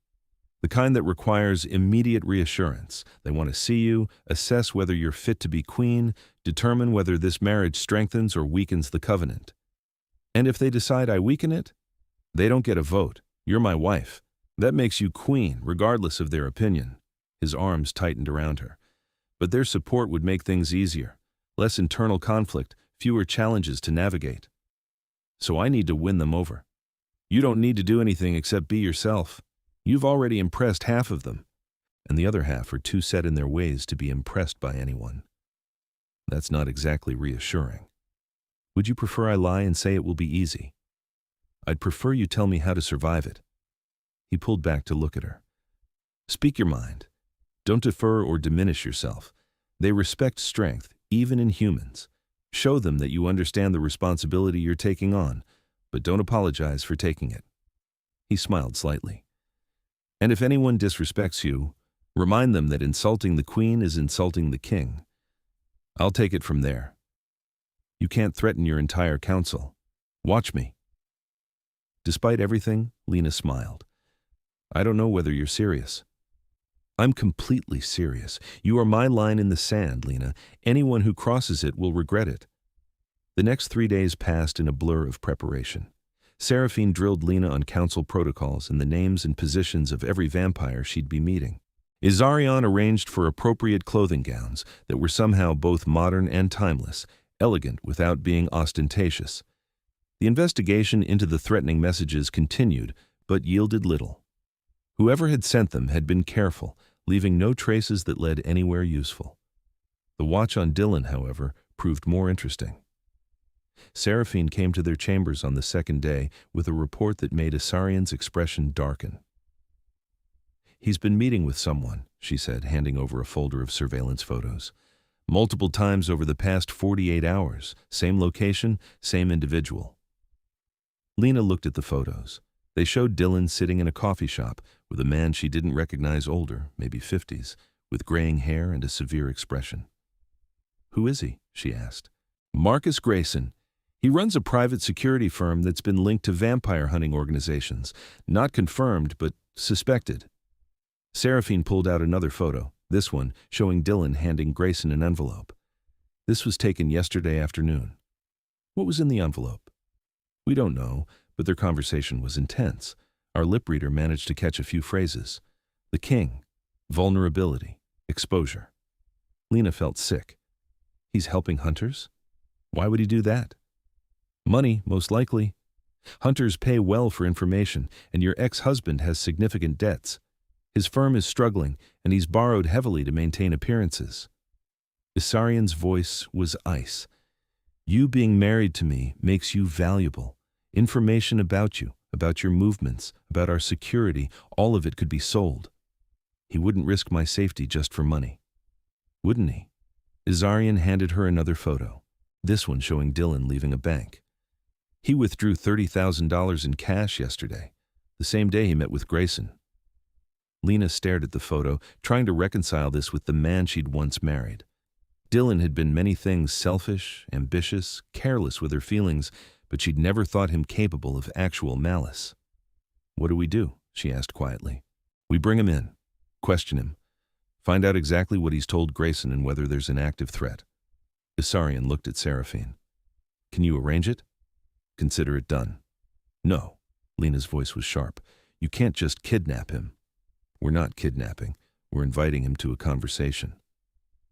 The kind that requires immediate reassurance. They want to see you, assess whether you're fit to be queen, determine whether this marriage strengthens or weakens the covenant. And if they decide I weaken it, they don't get a vote. You're my wife. That makes you queen, regardless of their opinion. His arms tightened around her. But their support would make things easier. Less internal conflict, fewer challenges to navigate. So I need to win them over. You don't need to do anything except be yourself. You've already impressed half of them, and the other half are too set in their ways to be impressed by anyone. That's not exactly reassuring. Would you prefer I lie and say it will be easy? I'd prefer you tell me how to survive it. He pulled back to look at her. Speak your mind. Don't defer or diminish yourself. They respect strength, even in humans. Show them that you understand the responsibility you're taking on, but don't apologize for taking it. He smiled slightly. And if anyone disrespects you, remind them that insulting the queen is insulting the king. I'll take it from there. You can't threaten your entire council. Watch me. Despite everything, Lena smiled. I don't know whether you're serious. I'm completely serious. You are my line in the sand, Lena. Anyone who crosses it will regret it. The next 3 days passed in a blur of preparation. Seraphine drilled Lena on council protocols and the names and positions of every vampire she'd be meeting. Ysarion arranged for appropriate clothing gowns that were somehow both modern and timeless, elegant without being ostentatious. The investigation into the threatening messages continued, but yielded little. Whoever had sent them had been careful, leaving no traces that led anywhere useful. The watch on Dylan, however, proved more interesting. Seraphine came to their chambers on the second day with a report that made Ysarion's expression darken. He's been meeting with someone, she said, handing over a folder of surveillance photos. Multiple times over the past 48 hours, same location, same individual. Lena looked at the photos. They showed Dylan sitting in a coffee shop with a man she didn't recognize, older, maybe 50s, with graying hair and a severe expression. Who is he? She asked. Marcus Grayson. He runs a private security firm that's been linked to vampire hunting organizations. Not confirmed, but suspected. Seraphine pulled out another photo, this one showing Dylan handing Grayson an envelope. This was taken yesterday afternoon. What was in the envelope? We don't know, but their conversation was intense. Our lip reader managed to catch a few phrases. The king, vulnerability, exposure. Lena felt sick. He's helping hunters? Why would he do that? Money, most likely. Hunters pay well for information, and your ex-husband has significant debts. His firm is struggling, and he's borrowed heavily to maintain appearances. Ysarion's voice was ice. You being married to me makes you valuable. Information about you, about your movements, about our security, all of it could be sold. He wouldn't risk my safety just for money. Wouldn't he? Ysarion handed her another photo, this one showing Dylan leaving a bank. He withdrew $30,000 in cash yesterday, the same day he met with Grayson. Lena stared at the photo, trying to reconcile this with the man she'd once married. Dylan had been many things: selfish, ambitious, careless with her feelings, but she'd never thought him capable of actual malice. What do we do? She asked quietly. We bring him in, question him, find out exactly what he's told Grayson and whether there's an active threat. Ysarion looked at Seraphine. Can you arrange it? Consider it done. No. Lena's voice was sharp. You can't just kidnap him. We're not kidnapping. We're inviting him to a conversation.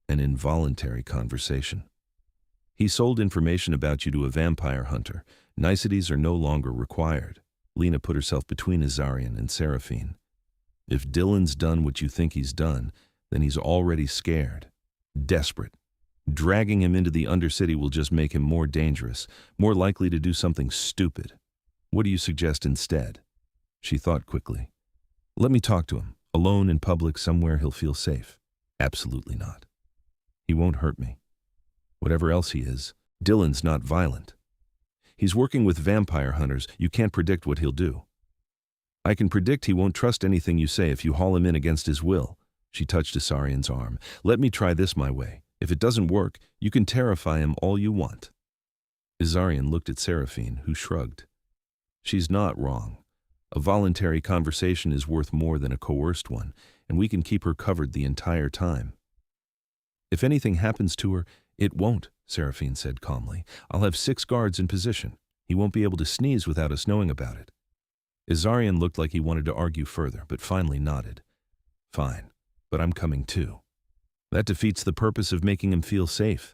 An involuntary conversation. He sold information about you to a vampire hunter. Niceties are no longer required. Lena put herself between Ysarion and Seraphine. If Dylan's done what you think he's done, then he's already scared. Desperate. Dragging him into the Undercity will just make him more dangerous, more likely to do something stupid. What do you suggest instead? She thought quickly. Let me talk to him. Alone in public, somewhere he'll feel safe. Absolutely not. He won't hurt me. Whatever else he is, Dylan's not violent. He's working with vampire hunters. You can't predict what he'll do. I can predict he won't trust anything you say if you haul him in against his will. She touched Ysarion's arm. Let me try this my way. If it doesn't work, you can terrify him all you want." Ysarion looked at Seraphine, who shrugged. "She's not wrong. A voluntary conversation is worth more than a coerced one, and we can keep her covered the entire time." "If anything happens to her, it won't," Seraphine said calmly. "I'll have 6 guards in position. He won't be able to sneeze without us knowing about it." Ysarion looked like he wanted to argue further, but finally nodded. "Fine, but I'm coming too. That defeats the purpose of making him feel safe.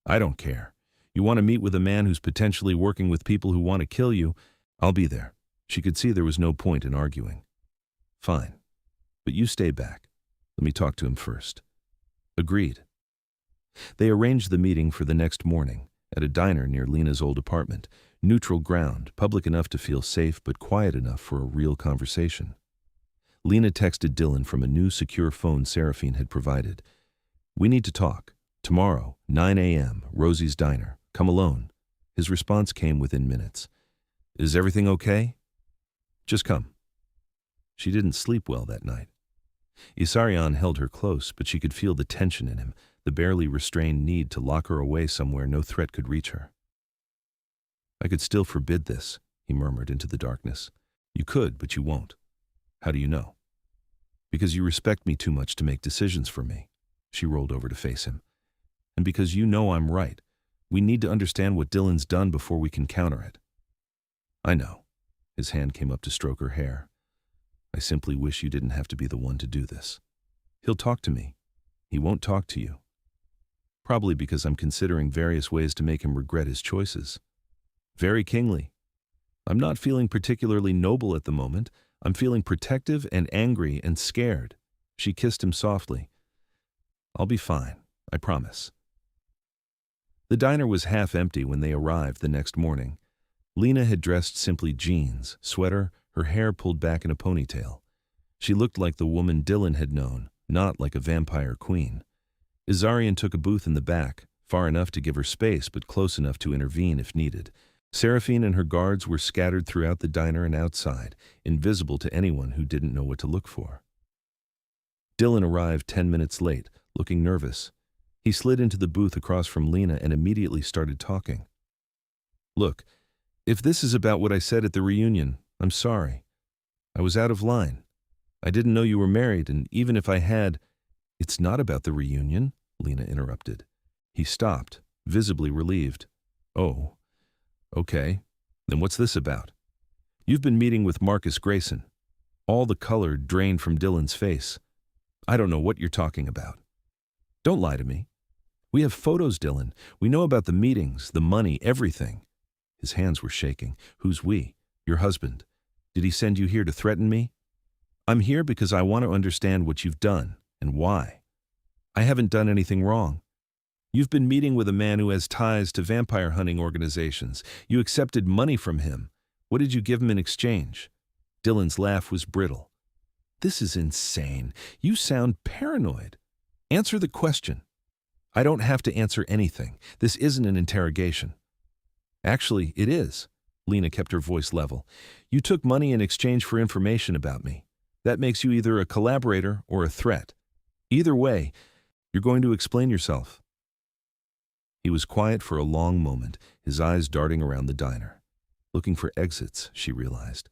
I don't care. You want to meet with a man who's potentially working with people who want to kill you? I'll be there." She could see there was no point in arguing. "Fine, but you stay back. Let me talk to him first." "Agreed." They arranged the meeting for the next morning, at a diner near Lena's old apartment, neutral ground, public enough to feel safe but quiet enough for a real conversation. Lena texted Dylan from a new secure phone Seraphine had provided. "We need to talk. Tomorrow, 9 a.m., Rosie's Diner. Come alone." His response came within minutes. "Is everything okay?" "Just come." She didn't sleep well that night. Ysarion held her close, but she could feel the tension in him, the barely restrained need to lock her away somewhere no threat could reach her. "I could still forbid this," he murmured into the darkness. "You could, but you won't." "How do you know?" "Because you respect me too much to make decisions for me." She rolled over to face him. "And because you know I'm right. We need to understand what Dylan's done before we can counter it." "I know." His hand came up to stroke her hair. "I simply wish you didn't have to be the one to do this. He'll talk to me. He won't talk to you. Probably because I'm considering various ways to make him regret his choices." "Very kingly. I'm not feeling particularly noble at the moment. I'm feeling protective and angry and scared." She kissed him softly. "I'll be fine, I promise." The diner was half empty when they arrived the next morning. Lena had dressed simply jeans, sweater, her hair pulled back in a ponytail. She looked like the woman Dylan had known, not like a vampire queen. Ysarion took a booth in the back, far enough to give her space but close enough to intervene if needed. Seraphine and her guards were scattered throughout the diner and outside, invisible to anyone who didn't know what to look for. Dylan arrived 10 minutes late, looking nervous. He slid into the booth across from Lena and immediately started talking. "Look, if this is about what I said at the reunion, I'm sorry. I was out of line. I didn't know you were married, and even if I had—" "It's not about the reunion," Lena interrupted. He stopped, visibly relieved. "Oh, okay. Then what's this about?" "You've been meeting with Marcus Grayson." All the color drained from Dylan's face. "I don't know what you're talking about." "Don't lie to me. We have photos, Dylan. We know about the meetings, the money, everything." His hands were shaking. "Who's we?" "Your husband. Did he send you here to threaten me?" "I'm here because I want to understand what you've done, and why." "I haven't done anything wrong." "You've been meeting with a man who has ties to vampire hunting organizations. You accepted money from him. What did you give him in exchange?" Dylan's laugh was brittle. "This is insane. You sound paranoid. Answer the question." "I don't have to answer anything. This isn't an interrogation." "Actually, it is." Lena kept her voice level. "You took money in exchange for information about me. That makes you either a collaborator or a threat. Either way, you're going to explain yourself." He was quiet for a long moment, his eyes darting around the diner. Looking for exits, she realized.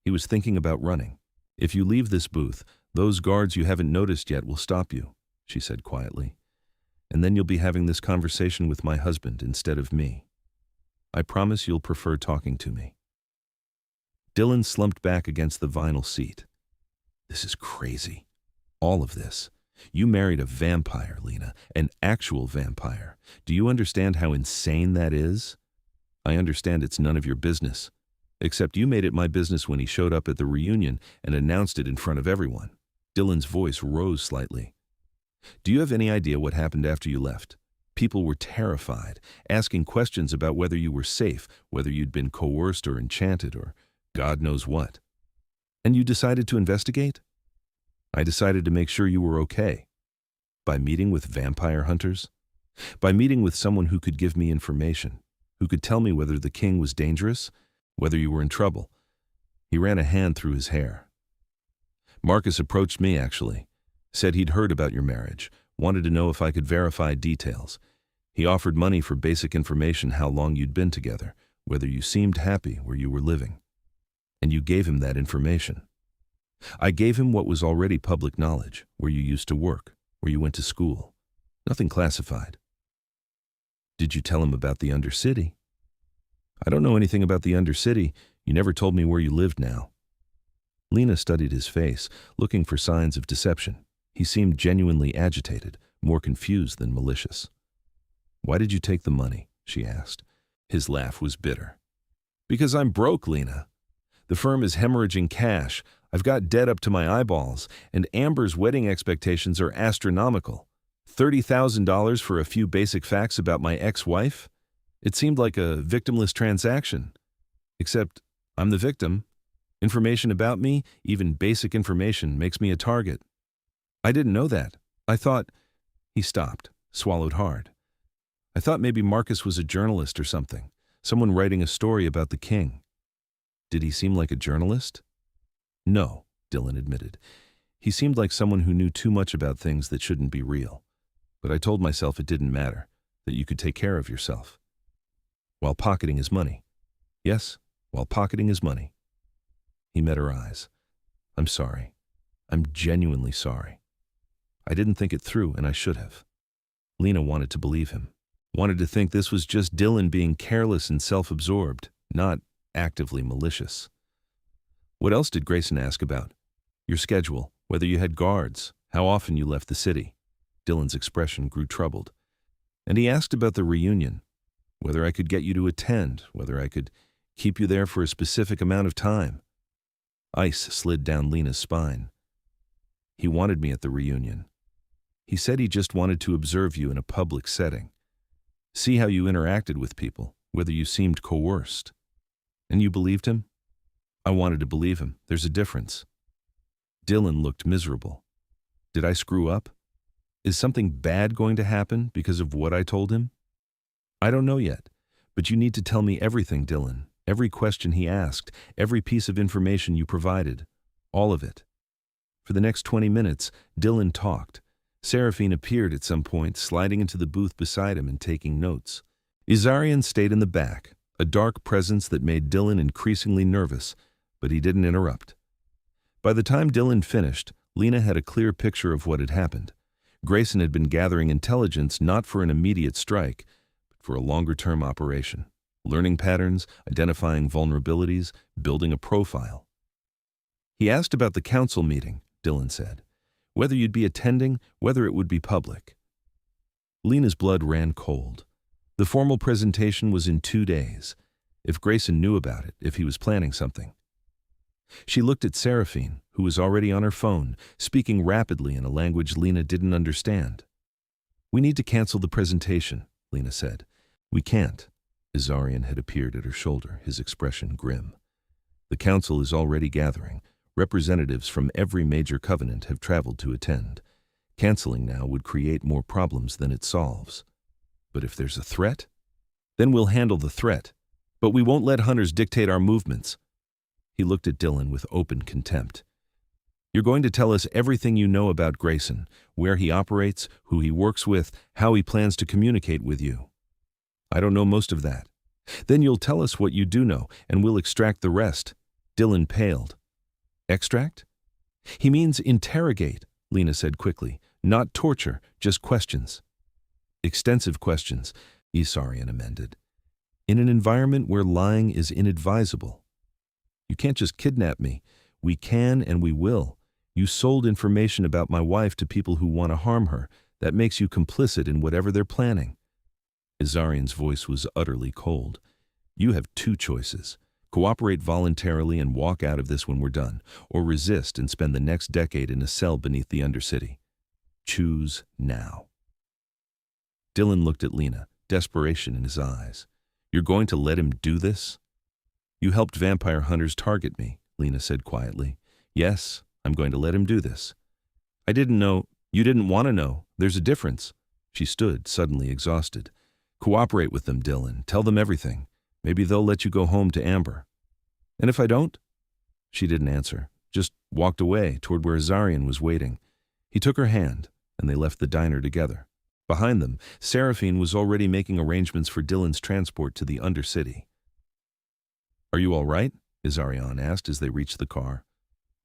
He was thinking about running. "If you leave this booth, those guards you haven't noticed yet will stop you," she said quietly. "And then you'll be having this conversation with my husband instead of me. I promise you'll prefer talking to me." Dylan slumped back against the vinyl seat. "This is crazy. All of this. You married a vampire, Lena, an actual vampire. Do you understand how insane that is?" "I understand it's none of your business. Except you made it my business when he showed up at the reunion and announced it in front of everyone." Dylan's voice rose slightly. "Do you have any idea what happened after you left? People were terrified, asking questions about whether you were safe, whether you'd been coerced or enchanted or God knows what. And you decided to investigate?" "I decided to make sure you were okay." "By meeting with vampire hunters?" "By meeting with someone who could give me information, who could tell me whether the king was dangerous, whether you were in trouble." He ran a hand through his hair. "Marcus approached me, actually. Said he'd heard about your marriage, wanted to know if I could verify details. He offered money for basic information, how long you'd been together, whether you seemed happy where you were living. And you gave him that information. I gave him what was already public knowledge, where you used to work, where you went to school. Nothing classified. Did you tell him about the Undercity? I don't know anything about the Undercity. You never told me where you lived now. Lena studied his face, looking for signs of deception. He seemed genuinely agitated, more confused than malicious. Why did you take the money? She asked. His laugh was bitter. Because I'm broke, Lena. The firm is hemorrhaging cash. I've got debt up to my eyeballs, and Amber's wedding expectations are astronomical. $30,000 for a few basic facts about my ex-wife? It seemed like a victimless transaction. Except I'm the victim. Information about me, even basic information, makes me a target. I didn't know that. I thought... He stopped, swallowed hard. I thought maybe Marcus was a journalist or something, someone writing a story about the king. Did he seem like a journalist? No, Dylan admitted. He seemed like someone who knew too much about things that shouldn't be real. But I told myself it didn't matter, that you could take care of yourself. While pocketing his money. Yes, while pocketing his money. He met her eyes. I'm sorry. I'm genuinely sorry. I didn't think it through, and I should have. Lena wanted to believe him. Wanted to think this was just Dylan being careless and self-absorbed, not actively malicious. What else did Grayson ask about? Your schedule, whether you had guards, how often you left the city. Dylan's expression grew troubled. And he asked about the reunion, whether I could get you to attend, whether I could keep you there for a specific amount of time. Ice slid down Lena's spine. He wanted me at the reunion. He said he just wanted to observe you in a public setting. See how you interacted with people, whether you seemed coerced. And you believed him? I wanted to believe him. There's a difference. Dylan looked miserable. Did I screw up? Is something bad going to happen because of what I told him? I don't know yet, but you need to tell me everything, Dylan. Every question he asked, every piece of information you provided, all of it. For the next 20 minutes, Dylan talked. Seraphine appeared at some point, sliding into the booth beside him and taking notes. Ysarion stayed in the back, a dark presence that made Dylan increasingly nervous, but he didn't interrupt. By the time Dylan finished, Lena had a clear picture of what had happened. Grayson had been gathering intelligence not for an immediate strike, but for a longer-term operation. Learning patterns, identifying vulnerabilities, building a profile. He asked about the council meeting, Dylan said. Whether you'd be attending, whether it would be public. Lena's blood ran cold. The formal presentation was in 2 days. If Grayson knew about it, if he was planning something. She looked at Seraphine, who was already on her phone, speaking rapidly in a language Lena didn't understand. We need to cancel the presentation, Lena said. We can't. Ysarion had appeared at her shoulder, his expression grim. The council is already gathering. Representatives from every major covenant have traveled to attend. Canceling now would create more problems than it solves. But if there's a threat, then we'll handle the threat. But we won't let hunters dictate our movements. He looked at Dylan with open contempt. You're going to tell us everything you know about Grayson, where he operates, who he works with, how he plans to communicate with you. I don't know most of that. Then you'll tell us what you do know, and we'll extract the rest. Dylan paled. Extract? He means interrogate, Lena said quickly. Not torture, just questions. Extensive questions, Ysarion amended. In an environment where lying is inadvisable. You can't just kidnap me. We can and we will. You sold information about my wife to people who want to harm her. That makes you complicit in whatever they're planning. Ysarion's voice was utterly cold. You have 2 choices. Cooperate voluntarily and walk out of this when we're done, or resist and spend the next decade in a cell beneath the Undercity. Choose now. Dylan looked at Lena, desperation in his eyes. You're going to let him do this? You helped vampire hunters target me, Lena said quietly. Yes, I'm going to let him do this. I didn't know. You didn't want to know. There's a difference. She stood, suddenly exhausted. Cooperate with them, Dylan. Tell them everything. Maybe they'll let you go home to Amber. And if I don't? She didn't answer, just walked away toward where Ysarion was waiting. He took her hand. and they left the diner together. Behind them, Seraphine was already making arrangements for Dylan's transport to the Undercity. "Are you all right?" Ysarion asked as they reached the car.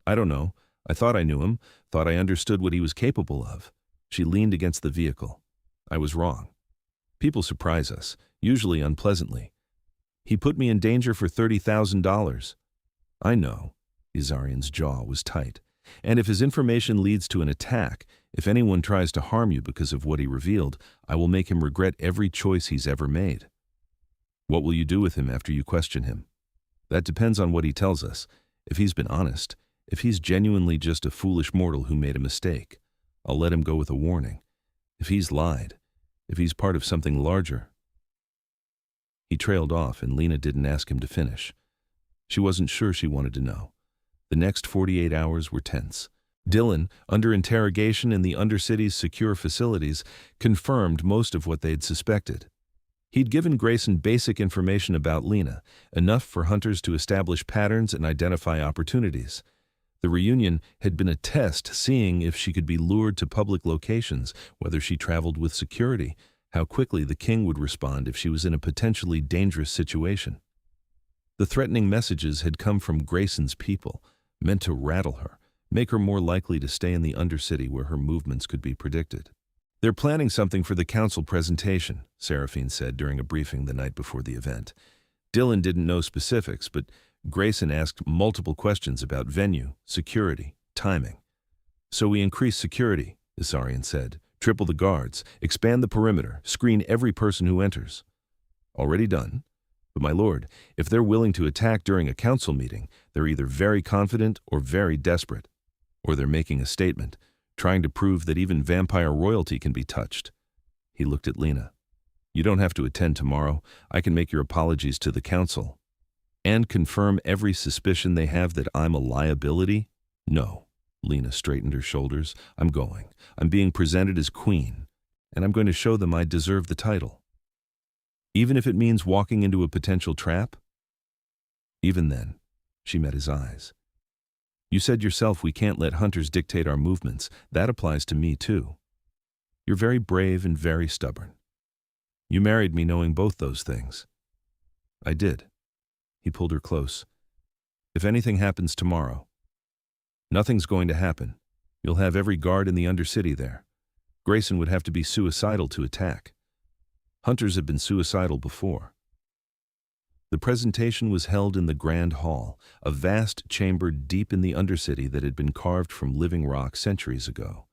"I don't know. I thought I knew him, thought I understood what he was capable of." She leaned against the vehicle. "I was wrong. People surprise us, usually unpleasantly. He put me in danger for $30,000. "I know." Ysarion's jaw was tight. "And if his information leads to an attack, if anyone tries to harm you because of what he revealed, I will make him regret every choice he's ever made." "What will you do with him after you question him?" "That depends on what he tells us. If he's been honest, if he's genuinely just a foolish mortal who made a mistake, I'll let him go with a warning. If he's lied, if he's part of something larger—" He trailed off, and Lena didn't ask him to finish. She wasn't sure she wanted to know. The next 48 hours were tense. Dylan, under interrogation in the Undercity's secure facilities, confirmed most of what they'd suspected. He'd given Grayson basic information about Lena, enough for hunters to establish patterns and identify opportunities. The reunion had been a test, seeing if she could be lured to public locations, whether she traveled with security, how quickly the king would respond if she was in a potentially dangerous situation. The threatening messages had come from Grayson's people, meant to rattle her, make her more likely to stay in the Undercity where her movements could be predicted. "They're planning something for the council presentation," Seraphine said during a briefing the night before the event. Dylan didn't know specifics, but Grayson asked multiple questions about venue, security, timing. "So we increase security," Ysarion said. "Triple the guards, expand the perimeter, screen every person who enters." "Already done. But my lord, if they're willing to attack during a council meeting, they're either very confident or very desperate. Or they're making a statement, trying to prove that even vampire royalty can be touched." He looked at Lena. "You don't have to attend tomorrow. I can make your apologies to the council. And confirm every suspicion they have that I'm a liability?" "No." Lena straightened her shoulders. "I'm going. I'm being presented as queen, and I'm going to show them I deserve the title. Even if it means walking into a potential trap?" Even then, she met his eyes. "You said yourself we can't let hunters dictate our movements. That applies to me too. You're very brave and very stubborn. You married me knowing both those things." "I did." He pulled her close. "If anything happens tomorrow—" "Nothing's going to happen. You'll have every guard in the Undercity there. Grayson would have to be suicidal to attack. Hunters have been suicidal before." The presentation was held in the Grand Hall, a vast chamber deep in the Undercity that had been carved from living rock centuries ago.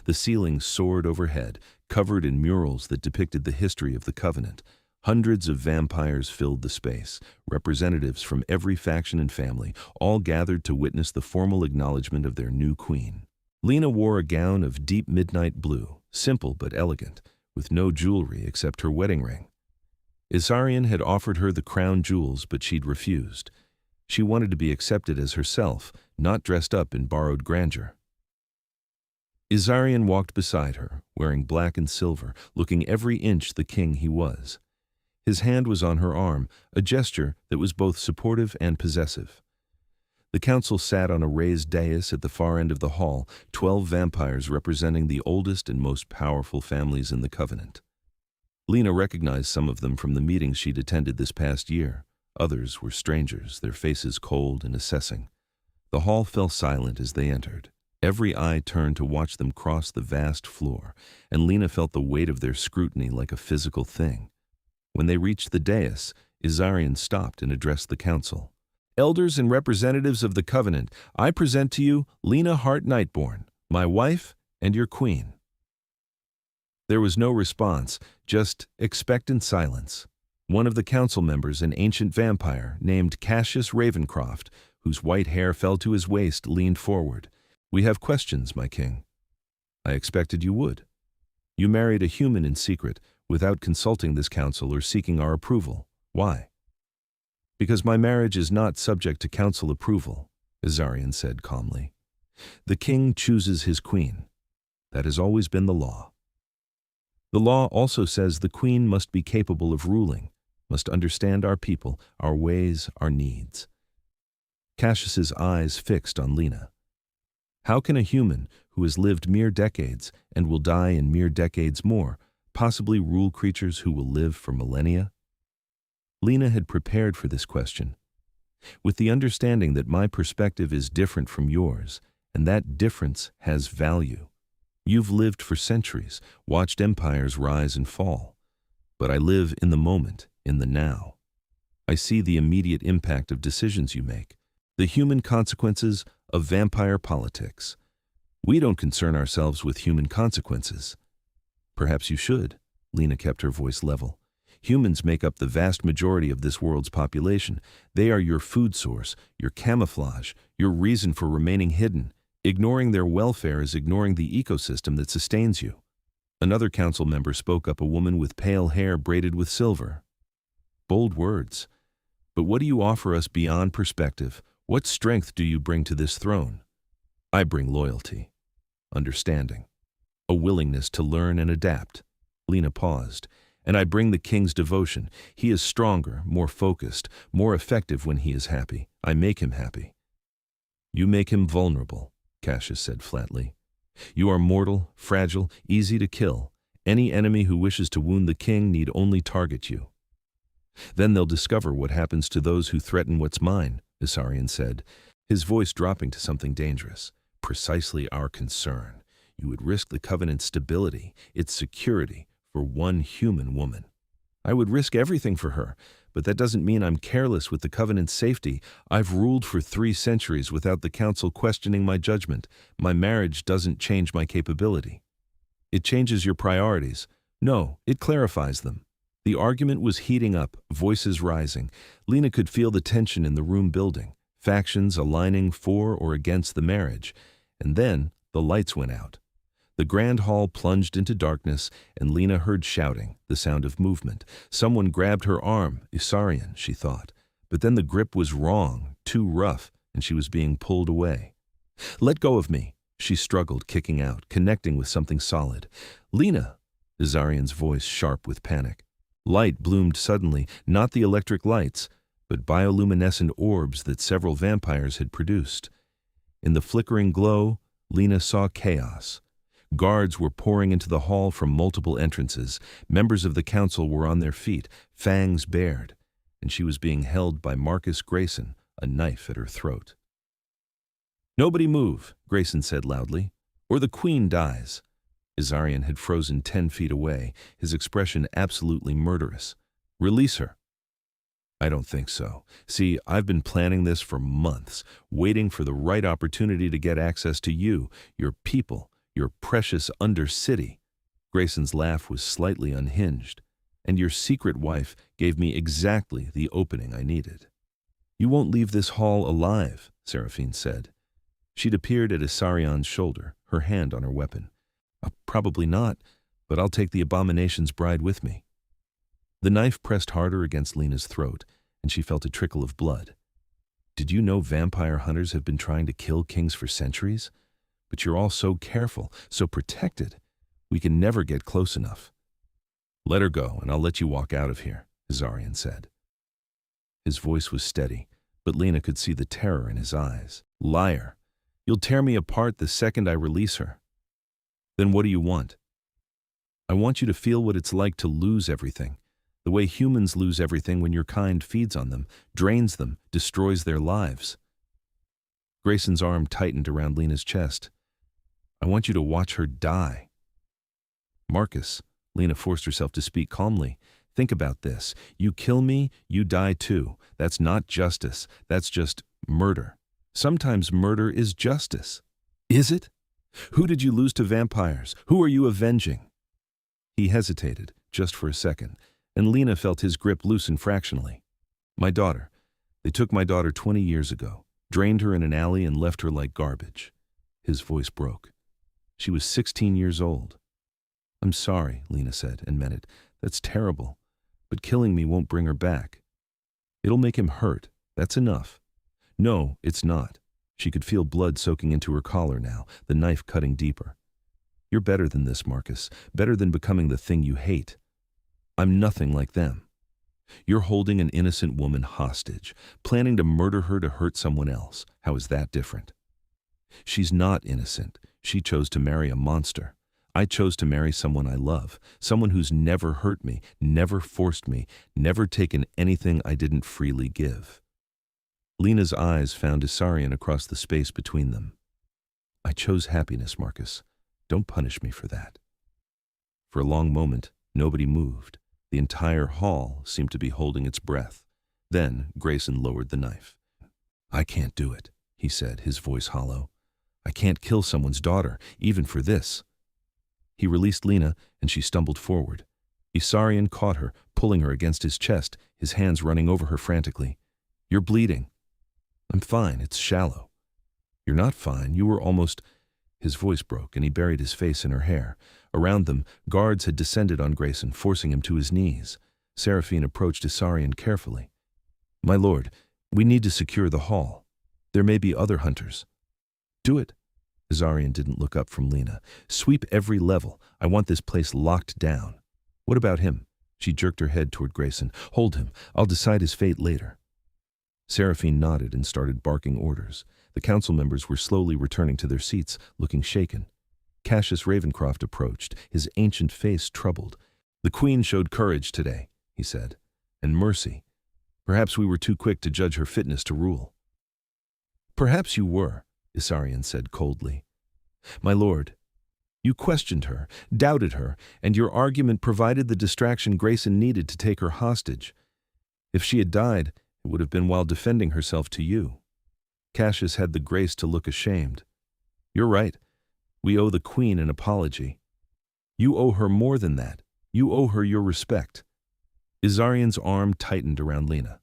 The ceiling soared overhead, covered in murals that depicted the history of the Covenant. Hundreds of vampires filled the space, representatives from every faction and family, all gathered to witness the formal acknowledgement of their new queen. Lena wore a gown of deep midnight blue, simple but elegant, with no jewelry except her wedding ring. Ysarion had offered her the crown jewels, but she'd refused. She wanted to be accepted as herself, not dressed up in borrowed grandeur. Ysarion walked beside her, wearing black and silver, looking every inch the king he was. His hand was on her arm, a gesture that was both supportive and possessive. The council sat on a raised dais at the far end of the hall, 12 vampires representing the oldest and most powerful families in the Covenant. Lena recognized some of them from the meetings she'd attended this past year. Others were strangers, their faces cold and assessing. The hall fell silent as they entered. Every eye turned to watch them cross the vast floor, and Lena felt the weight of their scrutiny like a physical thing. When they reached the dais, Ysarion stopped and addressed the council. "Elders and representatives of the Covenant, I present to you Lena Hart Nightborne, my wife and your queen." There was no response, just expectant silence. One of the council members, an ancient vampire named Cassius Ravencroft, whose white hair fell to his waist, leaned forward. "We have questions, my king." "I expected you would. You married a human in secret, without consulting this council or seeking our approval. Why?" "Because my marriage is not subject to council approval," Ysarion said calmly. "The king chooses his queen. That has always been the law. The law also says the queen must be capable of ruling, must understand our people, our ways, our needs." Cassius's eyes fixed on Lena. How can a human who has lived mere decades and will die in mere decades more possibly rule creatures who will live for millennia? Lena had prepared for this question, with the understanding that my perspective is different from yours, and that difference has value. You've lived for centuries, watched empires rise and fall. But I live in the moment, in the now. I see the immediate impact of decisions you make, the human consequences of vampire politics. We don't concern ourselves with human consequences. Perhaps you should. Lena kept her voice level. Humans make up the vast majority of this world's population. They are your food source, your camouflage, your reason for remaining hidden. Ignoring their welfare is ignoring the ecosystem that sustains you. Another council member spoke up, a woman with pale hair braided with silver. Bold words. But what do you offer us beyond perspective? What strength do you bring to this throne? I bring loyalty, understanding, a willingness to learn and adapt. Lena paused. And I bring the king's devotion. He is stronger, more focused, more effective when he is happy. I make him happy. You make him vulnerable, Cassius said flatly. You are mortal, fragile, easy to kill. Any enemy who wishes to wound the king need only target you. Then they'll discover what happens to those who threaten what's mine, Ysarion said, his voice dropping to something dangerous. Precisely our concern. You would risk the Covenant's stability, its security, for one human woman. I would risk everything for her, but that doesn't mean I'm careless with the Covenant's safety. I've ruled for 3 centuries without the Council questioning my judgment. My marriage doesn't change my capability. It changes your priorities. No, it clarifies them. The argument was heating up, voices rising. Lena could feel the tension in the room building, factions aligning for or against the marriage. And then the lights went out. The grand hall plunged into darkness, and Lena heard shouting, the sound of movement. Someone grabbed her arm. Ysarion, she thought. But then the grip was wrong, too rough, and she was being pulled away. Let go of me, she struggled, kicking out, connecting with something solid. Lena, Ysarion's voice sharp with panic. Light bloomed suddenly, not the electric lights, but bioluminescent orbs that several vampires had produced. In the flickering glow, Lena saw chaos. Guards were pouring into the hall from multiple entrances. Members of the council were on their feet, fangs bared, and she was being held by Marcus Grayson, a knife at her throat. Nobody move, Grayson said loudly, or the queen dies. Ysarion had frozen 10 feet away, his expression absolutely murderous. Release her. I don't think so. See, I've been planning this for months, waiting for the right opportunity to get access to you, your people, your precious Undercity. Grayson's laugh was slightly unhinged. And your secret wife gave me exactly the opening I needed. You won't leave this hall alive, Seraphine said. She'd appeared at Ysarion's shoulder, her hand on her weapon. Probably not, but I'll take the abomination's bride with me. The knife pressed harder against Lena's throat, and she felt a trickle of blood. Did you know vampire hunters have been trying to kill kings for centuries? But you're all so careful, so protected. We can never get close enough. Let her go, and I'll let you walk out of here, Ysarion said. His voice was steady, but Lena could see the terror in his eyes. Liar! You'll tear me apart the second I release her. Then what do you want? I want you to feel what it's like to lose everything, the way humans lose everything when your kind feeds on them, drains them, destroys their lives. Grayson's arm tightened around Lena's chest. I want you to watch her die. Marcus, Lena forced herself to speak calmly. Think about this. You kill me, you die too. That's not justice. That's just murder. Sometimes murder is justice. Is it? Who did you lose to vampires? Who are you avenging? He hesitated, just for a second, and Lena felt his grip loosen fractionally. My daughter. They took my daughter 20 years ago, drained her in an alley and left her like garbage. His voice broke. She was 16 years old. I'm sorry, Lena said, and meant it. That's terrible. But killing me won't bring her back. It'll make him hurt. That's enough. No, it's not. She could feel blood soaking into her collar now, the knife cutting deeper. You're better than this, Marcus. Better than becoming the thing you hate. I'm nothing like them. You're holding an innocent woman hostage, planning to murder her to hurt someone else. How is that different? She's not innocent. She chose to marry a monster. I chose to marry someone I love, someone who's never hurt me, never forced me, never taken anything I didn't freely give. Lena's eyes found Ysarion across the space between them. I chose happiness, Marcus. Don't punish me for that. For a long moment, nobody moved. The entire hall seemed to be holding its breath. Then Grayson lowered the knife. I can't do it, he said, his voice hollow. I can't kill someone's daughter, even for this. He released Lena, and she stumbled forward. Ysarion caught her, pulling her against his chest, his hands running over her frantically. You're bleeding. I'm fine, it's shallow. You're not fine, you were almost... His voice broke, and he buried his face in her hair. Around them, guards had descended on Grayson, forcing him to his knees. Seraphine approached Ysarion carefully. My lord, we need to secure the hall. There may be other hunters. Do it. Ysarion didn't look up from Lena. Sweep every level. I want this place locked down. What about him? She jerked her head toward Grayson. Hold him. I'll decide his fate later. Seraphine nodded and started barking orders. The council members were slowly returning to their seats, looking shaken. Cassius Ravencroft approached, his ancient face troubled. The Queen showed courage today, he said, and mercy. Perhaps we were too quick to judge her fitness to rule. Perhaps you were, Ysarion said coldly. My lord, you questioned her, doubted her, and your argument provided the distraction Grayson needed to take her hostage. If she had died, it would have been while defending herself to you. Cassius had the grace to look ashamed. You're right. We owe the Queen an apology. You owe her more than that. You owe her your respect. Ysarion's arm tightened around Lena.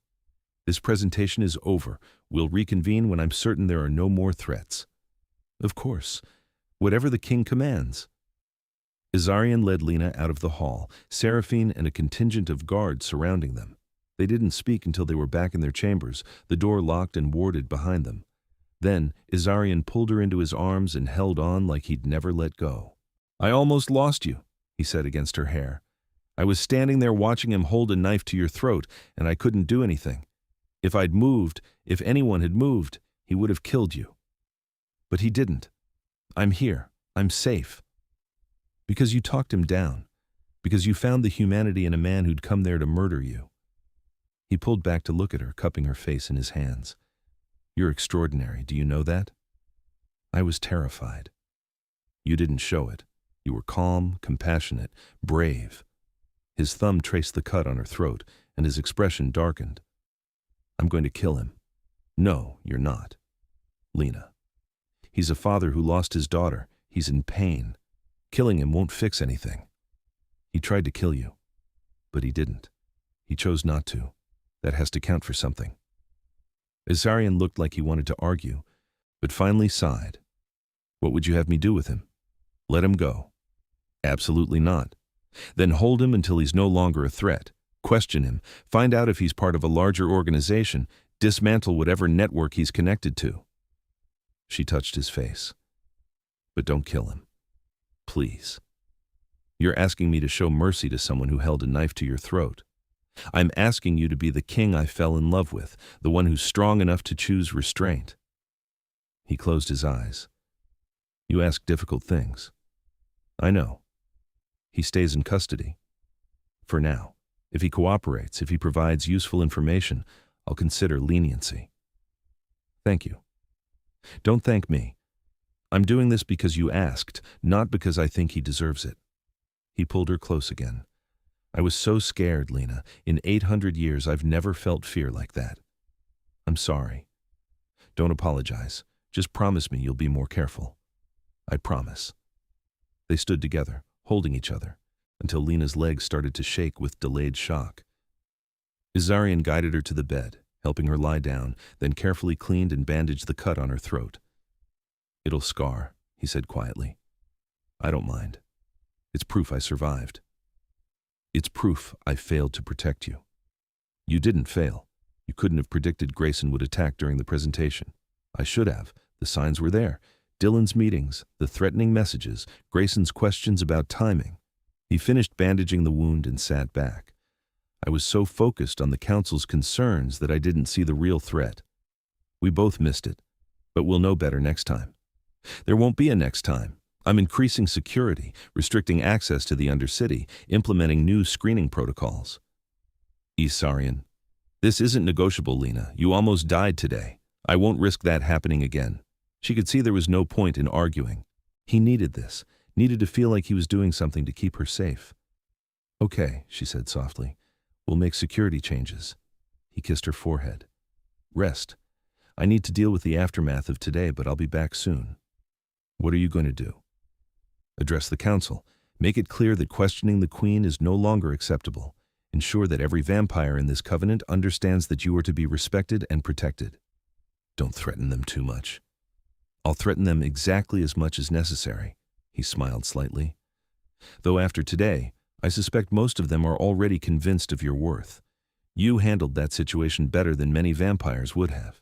This presentation is over. We'll reconvene when I'm certain there are no more threats. Of course. Whatever the king commands. Ysarion led Lena out of the hall, Seraphine and a contingent of guards surrounding them. They didn't speak until they were back in their chambers, the door locked and warded behind them. Then Ysarion pulled her into his arms and held on like he'd never let go. I almost lost you, he said against her hair. I was standing there watching him hold a knife to your throat, and I couldn't do anything. If I'd moved, if anyone had moved, he would have killed you. But he didn't. I'm here. I'm safe. Because you talked him down. Because you found the humanity in a man who'd come there to murder you. He pulled back to look at her, cupping her face in his hands. You're extraordinary, do you know that? I was terrified. You didn't show it. You were calm, compassionate, brave. His thumb traced the cut on her throat, and his expression darkened. I'm going to kill him. No, you're not. Lena. He's a father who lost his daughter. He's in pain. Killing him won't fix anything. He tried to kill you, but he didn't. He chose not to. That has to count for something. Ysarion looked like he wanted to argue, but finally sighed. What would you have me do with him? Let him go. Absolutely not. Then hold him until he's no longer a threat. Question him, find out if he's part of a larger organization, dismantle whatever network he's connected to. She touched his face. But don't kill him. Please. You're asking me to show mercy to someone who held a knife to your throat. I'm asking you to be the king I fell in love with, the one who's strong enough to choose restraint. He closed his eyes. You ask difficult things. I know. He stays in custody. For now. If he cooperates, if he provides useful information, I'll consider leniency. Thank you. Don't thank me. I'm doing this because you asked, not because I think he deserves it. He pulled her close again. I was so scared, Lena. In 800 years, I've never felt fear like that. I'm sorry. Don't apologize. Just promise me you'll be more careful. I promise. They stood together, holding each other, until Lena's legs started to shake with delayed shock. Ysarion guided her to the bed, helping her lie down, then carefully cleaned and bandaged the cut on her throat. It'll scar, he said quietly. I don't mind. It's proof I survived. It's proof I failed to protect you. You didn't fail. You couldn't have predicted Grayson would attack during the presentation. I should have. The signs were there. Dylan's meetings, the threatening messages, Grayson's questions about timing. He finished bandaging the wound and sat back. I was so focused on the council's concerns that I didn't see the real threat. We both missed it, but we'll know better next time. There won't be a next time. I'm increasing security, restricting access to the Undercity, implementing new screening protocols. Ysarion. This isn't negotiable, Lena. You almost died today. I won't risk that happening again. She could see there was no point in arguing. He needed this, needed to feel like he was doing something to keep her safe. Okay, she said softly. We'll make security changes. He kissed her forehead. Rest. I need to deal with the aftermath of today, but I'll be back soon. What are you going to do? Address the council. Make it clear that questioning the queen is no longer acceptable. Ensure that every vampire in this covenant understands that you are to be respected and protected. Don't threaten them too much. I'll threaten them exactly as much as necessary. He smiled slightly. Though after today, I suspect most of them are already convinced of your worth. You handled that situation better than many vampires would have.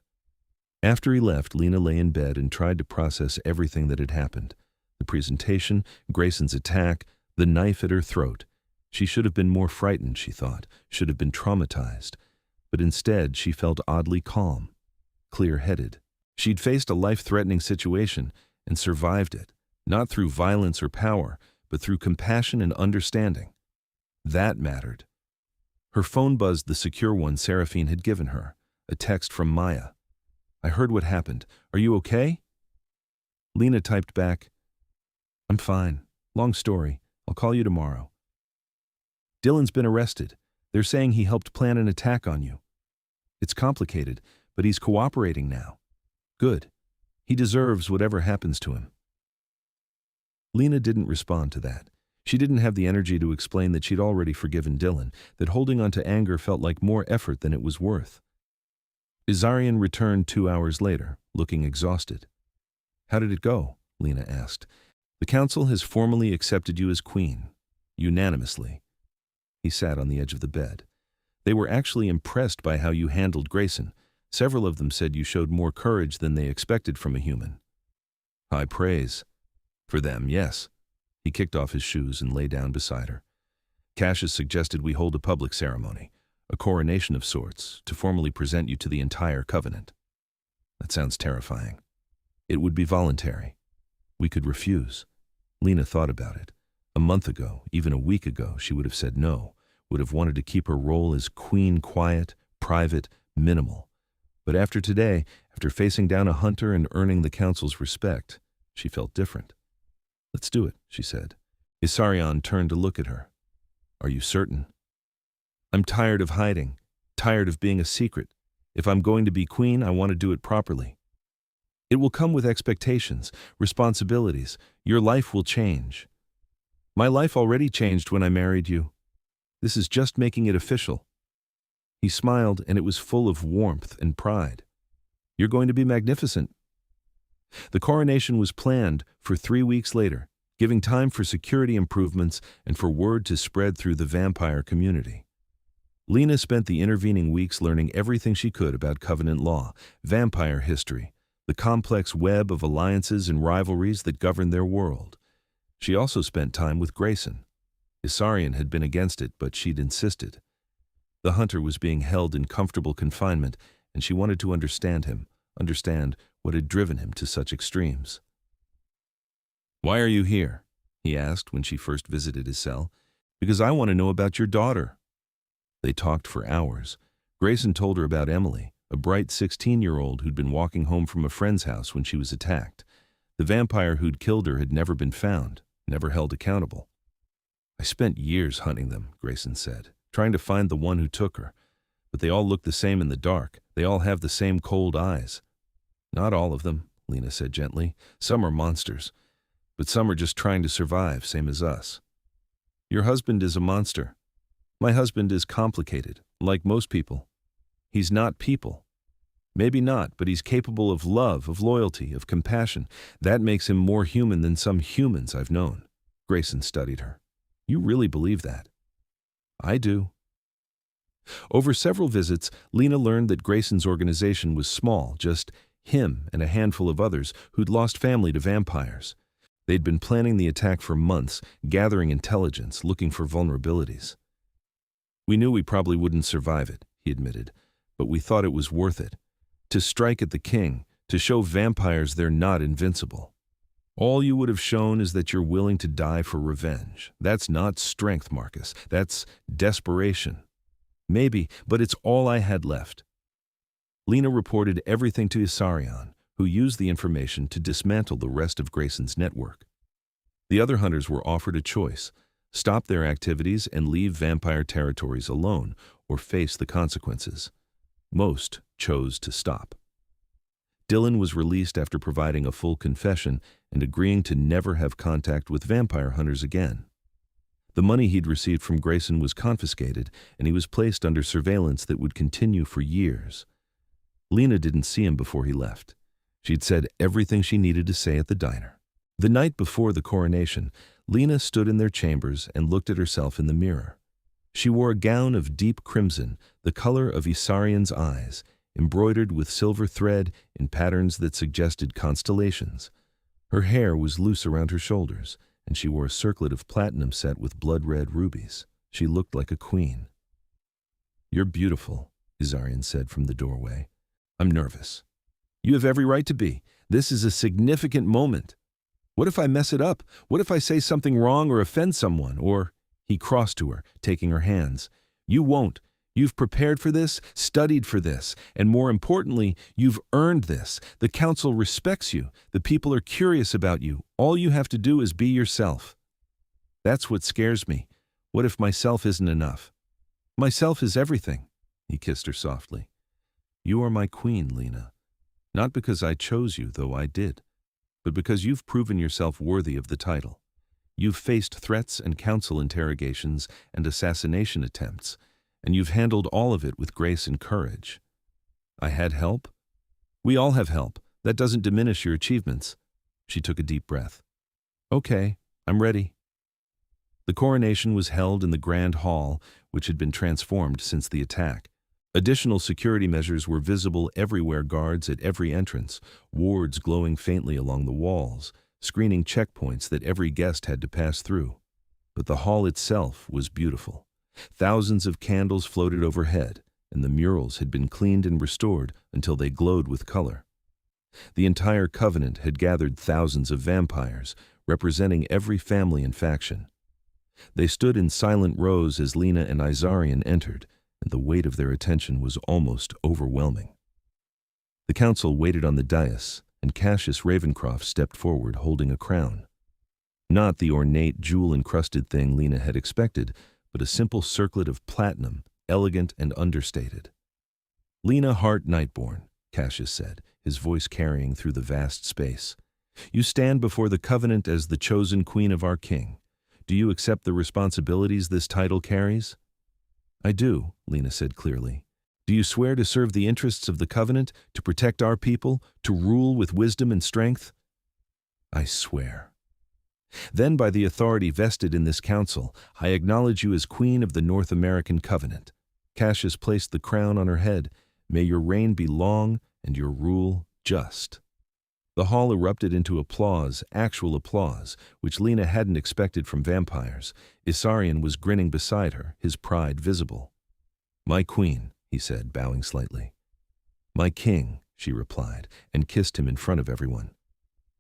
After he left, Lena lay in bed and tried to process everything that had happened. The presentation, Grayson's attack, the knife at her throat. She should have been more frightened, she thought, should have been traumatized. But instead, she felt oddly calm, clear-headed. She'd faced a life-threatening situation and survived it, not through violence or power, but through compassion and understanding. That mattered. Her phone buzzed the secure one Seraphine had given her, a text from Maya. I heard what happened. Are you okay? Lena typed back, I'm fine. Long story. I'll call you tomorrow. Dylan's been arrested. They're saying he helped plan an attack on you. It's complicated, but he's cooperating now. Good. He deserves whatever happens to him. Lena didn't respond to that. She didn't have the energy to explain that she'd already forgiven Dylan, that holding on to anger felt like more effort than it was worth. Ysarion returned 2 hours later, looking exhausted. How did it go? Lena asked. The council has formally accepted you as queen, unanimously. He sat on the edge of the bed. They were actually impressed by how you handled Grayson. Several of them said you showed more courage than they expected from a human. High praise. For them, yes. He kicked off his shoes and lay down beside her. Cassius suggested we hold a public ceremony, a coronation of sorts, to formally present you to the entire covenant. That sounds terrifying. It would be voluntary. We could refuse. Lena thought about it. A month ago, even a week ago, she would have said no, would have wanted to keep her role as queen quiet, private, minimal. But after today, after facing down a hunter and earning the council's respect, she felt different. Let's do it, she said. Ysarion turned to look at her. Are you certain? I'm tired of hiding, tired of being a secret. If I'm going to be queen, I want to do it properly. It will come with expectations, responsibilities. Your life will change. My life already changed when I married you. This is just making it official. He smiled, and it was full of warmth and pride. You're going to be magnificent. The coronation was planned for 3 weeks later, giving time for security improvements and for word to spread through the vampire community. Lena spent the intervening weeks learning everything she could about Covenant law, vampire history, the complex web of alliances and rivalries that govern their world. She also spent time with Grayson. Ysarion had been against it, but she'd insisted. The hunter was being held in comfortable confinement, and she wanted to understand him, understand what had driven him to such extremes. Why are you here? He asked when she first visited his cell. Because I want to know about your daughter. They talked for hours. Grayson told her about Emily, a bright 16-year-old who'd been walking home from a friend's house when she was attacked. The vampire who'd killed her had never been found, never held accountable. I spent years hunting them, Grayson said, trying to find the one who took her. But they all look the same in the dark. They all have the same cold eyes. Not all of them, Lena said gently. Some are monsters. But some are just trying to survive, same as us. Your husband is a monster. My husband is complicated, like most people. He's not people. Maybe not, but he's capable of love, of loyalty, of compassion. That makes him more human than some humans I've known. Grayson studied her. You really believe that? I do. Over several visits, Lena learned that Grayson's organization was small, just him and a handful of others who'd lost family to vampires. They'd been planning the attack for months, gathering intelligence, looking for vulnerabilities. We knew we probably wouldn't survive it, he admitted, but we thought it was worth it. To strike at the king, to show vampires they're not invincible. All you would have shown is that you're willing to die for revenge. That's not strength, Marcus. That's desperation. Maybe, but it's all I had left. Lena reported everything to Ysarion, who used the information to dismantle the rest of Grayson's network. The other hunters were offered a choice: stop their activities and leave vampire territories alone, or face the consequences. Most chose to stop. Dylan was released after providing a full confession and agreeing to never have contact with vampire hunters again. The money he'd received from Grayson was confiscated, and he was placed under surveillance that would continue for years. Lena didn't see him before he left. She'd said everything she needed to say at the diner. The night before the coronation, Lena stood in their chambers and looked at herself in the mirror. She wore a gown of deep crimson, the color of Ysarion's eyes, embroidered with silver thread in patterns that suggested constellations. Her hair was loose around her shoulders, and she wore a circlet of platinum set with blood-red rubies. She looked like a queen. "You're beautiful," Ysarion said from the doorway. "I'm nervous." "You have every right to be. This is a significant moment. What if I mess it up? What if I say something wrong or offend someone? Or—" He crossed to her, taking her hands. "You won't. You've prepared for this, studied for this, and more importantly, you've earned this. The council respects you. The people are curious about you. All you have to do is be yourself." "That's what scares me. What if myself isn't enough?" "Myself is everything." He kissed her softly. "You are my queen, Lena. Not because I chose you, though I did, but because you've proven yourself worthy of the title. You've faced threats and council interrogations and assassination attempts, and you've handled all of it with grace and courage. I had help. We all have help. That doesn't diminish your achievements." She took a deep breath. "Okay, I'm ready." The coronation was held in the Grand Hall, which had been transformed since the attack. Additional security measures were visible everywhere, guards at every entrance, wards glowing faintly along the walls, screening checkpoints that every guest had to pass through. But the hall itself was beautiful. Thousands of candles floated overhead, and the murals had been cleaned and restored until they glowed with color. The entire covenant had gathered thousands of vampires, representing every family and faction. They stood in silent rows as Lena and Ysarion entered, and the weight of their attention was almost overwhelming. The council waited on the dais, and Cassius Ravencroft stepped forward holding a crown. Not the ornate, jewel-encrusted thing Lena had expected, but a simple circlet of platinum, elegant and understated. "Lena Hart Nightborne," Cassius said, his voice carrying through the vast space. "You stand before the covenant as the chosen queen of our king. Do you accept the responsibilities this title carries?" "I do," Lena said clearly. "Do you swear to serve the interests of the covenant, to protect our people, to rule with wisdom and strength?" "I swear." "Then by the authority vested in this council, I acknowledge you as Queen of the North American Covenant." Cassius placed the crown on her head. "May your reign be long and your rule just." The hall erupted into applause, actual applause, which Lena hadn't expected from vampires. Ysarion was grinning beside her, his pride visible. "My queen," he said, bowing slightly. "My king," she replied, and kissed him in front of everyone.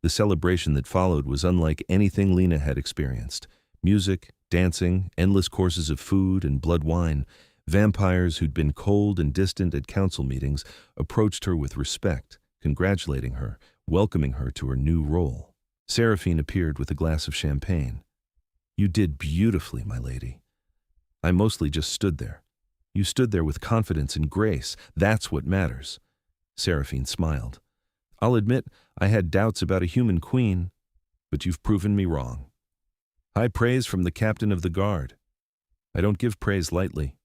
The celebration that followed was unlike anything Lena had experienced. Music, dancing, endless courses of food and blood wine. Vampires who'd been cold and distant at council meetings approached her with respect, congratulating her, welcoming her to her new role. Seraphine appeared with a glass of champagne. "You did beautifully, my lady." "I mostly just stood there." "You stood there with confidence and grace. That's what matters." Seraphine smiled. "I'll admit I had doubts about a human queen, but you've proven me wrong." "High praise from the captain of the guard." "I don't give praise lightly."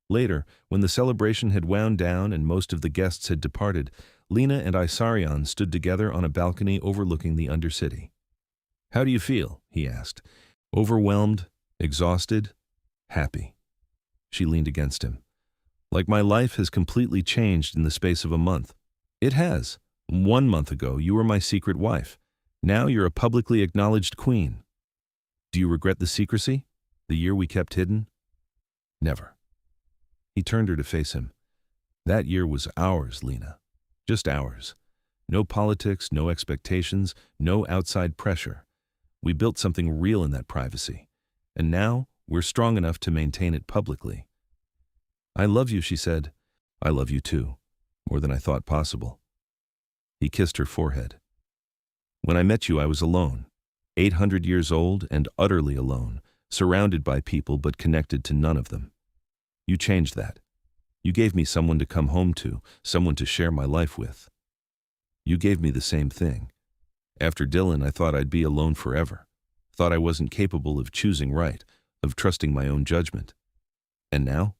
Later, when the celebration had wound down and most of the guests had departed, Lena and Ysarion stood together on a balcony overlooking the Undercity. "How do you feel?" he asked. "Overwhelmed? Exhausted? Happy?" She leaned against him. "Like my life has completely changed in the space of a month." "It has. 1 month ago, you were my secret wife. Now you're a publicly acknowledged queen. Do you regret the secrecy? The year we kept hidden?" "Never." He turned her to face him. "That year was ours, Lena. Just ours. No politics, no expectations, no outside pressure. We built something real in that privacy. And now, we're strong enough to maintain it publicly. I love you, she said. I love you too, more than I thought possible. He kissed her forehead. When I met you, I was alone, 800 years old and utterly alone, surrounded by people but connected to none of them. You changed that. You gave me someone to come home to, someone to share my life with. You gave me the same thing. After Dylan, I thought I'd be alone forever. Thought I wasn't capable of choosing right, of trusting my own judgment. And now?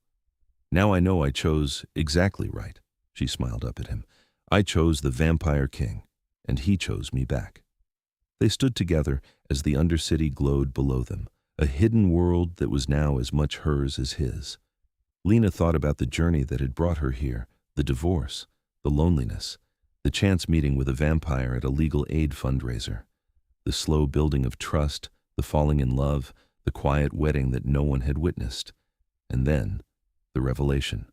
Now I know I chose exactly right. She smiled up at him. I chose the Vampire King, and he chose me back. They stood together as the Undercity glowed below them, a hidden world that was now as much hers as his. Lena thought about the journey that had brought her here, the divorce, the loneliness, the chance meeting with a vampire at a legal aid fundraiser, the slow building of trust, the falling in love, the quiet wedding that no one had witnessed, and then the revelation.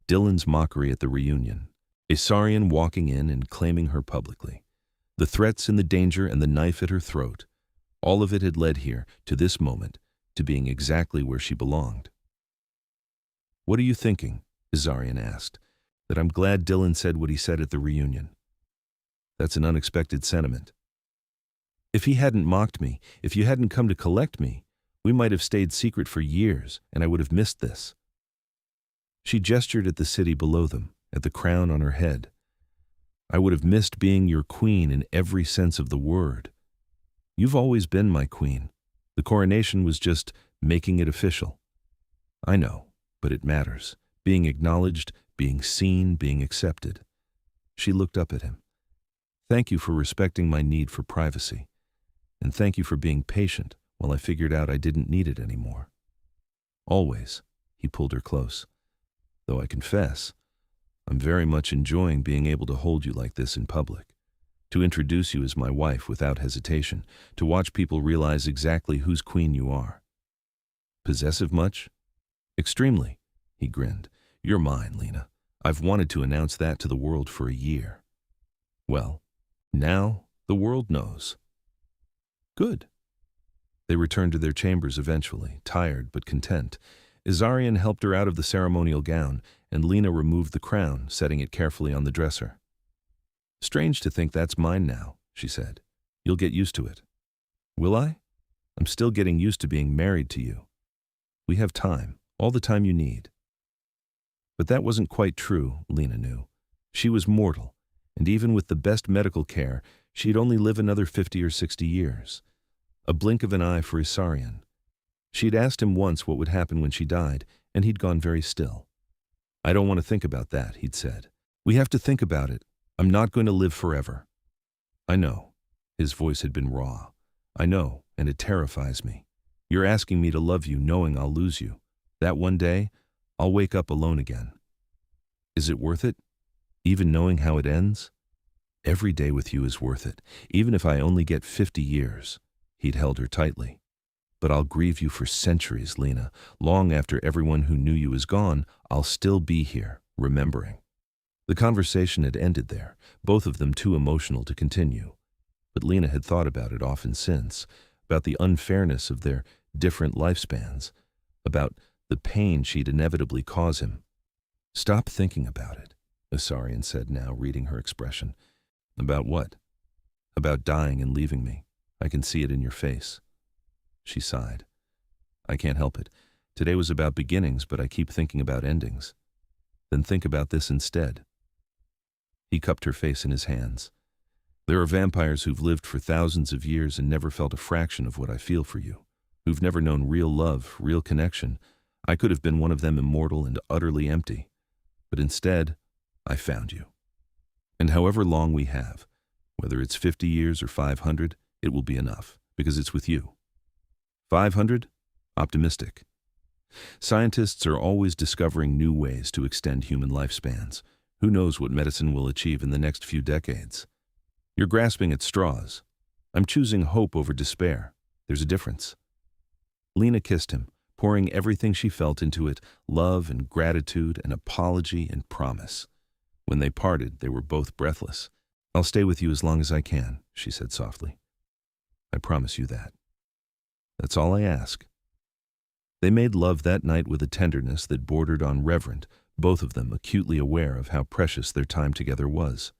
Dylan's mockery at the reunion, Ysarion walking in and claiming her publicly, the threats and the danger and the knife at her throat, all of it had led here, to this moment, to being exactly where she belonged. What are you thinking? Ysarion asked. That I'm glad Dylan said what he said at the reunion. That's an unexpected sentiment. If he hadn't mocked me, if you hadn't come to collect me, we might have stayed secret for years, and I would have missed this. She gestured at the city below them, at the crown on her head. I would have missed being your queen in every sense of the word. You've always been my queen. The coronation was just making it official. I know, but it matters. Being acknowledged, being seen, being accepted. She looked up at him. Thank you for respecting my need for privacy. And thank you for being patient while I figured out I didn't need it anymore. Always, he pulled her close. Though I confess, I'm very much enjoying being able to hold you like this in public, to introduce you as my wife without hesitation, to watch people realize exactly whose queen you are. Possessive much? Extremely, he grinned. You're mine, Lena. I've wanted to announce that to the world for a year. Well, now the world knows. Good. They returned to their chambers eventually, tired but content. Ysarion helped her out of the ceremonial gown, and Lena removed the crown, setting it carefully on the dresser. Strange to think that's mine now, she said. You'll get used to it. Will I? I'm still getting used to being married to you. We have time, all the time you need. But that wasn't quite true, Lena knew. She was mortal, and even with the best medical care, she'd only live another 50 or 60 years. A blink of an eye for Ysarion. She'd asked him once what would happen when she died, and he'd gone very still. I don't want to think about that, he'd said. We have to think about it. I'm not going to live forever. I know. His voice had been raw. I know, and it terrifies me. You're asking me to love you knowing I'll lose you. That one day, I'll wake up alone again. Is it worth it? Even knowing how it ends? Every day with you is worth it, even if I only get 50 years. He'd held her tightly. But I'll grieve you for centuries, Lena. Long after everyone who knew you is gone, I'll still be here, remembering. The conversation had ended there, both of them too emotional to continue. But Lena had thought about it often since, about the unfairness of their different lifespans, about the pain she'd inevitably cause him. Stop thinking about it, Ysarion said now, reading her expression. About what? About dying and leaving me. I can see it in your face. She sighed. I can't help it. Today was about beginnings, but I keep thinking about endings. Then think about this instead. He cupped her face in his hands. There are vampires who've lived for thousands of years and never felt a fraction of what I feel for you, who've never known real love, real connection. I could have been one of them, immortal and utterly empty. But instead, I found you. And however long we have, whether it's 50 years or 500, it will be enough, because it's with you. 500? Optimistic. Scientists are always discovering new ways to extend human lifespans. Who knows what medicine will achieve in the next few decades? You're grasping at straws. I'm choosing hope over despair. There's a difference. Lena kissed him, pouring everything she felt into it, love and gratitude and apology and promise. When they parted, they were both breathless. I'll stay with you as long as I can, she said softly. I promise you that. That's all I ask. They made love that night with a tenderness that bordered on reverent, both of them acutely aware of how precious their time together was.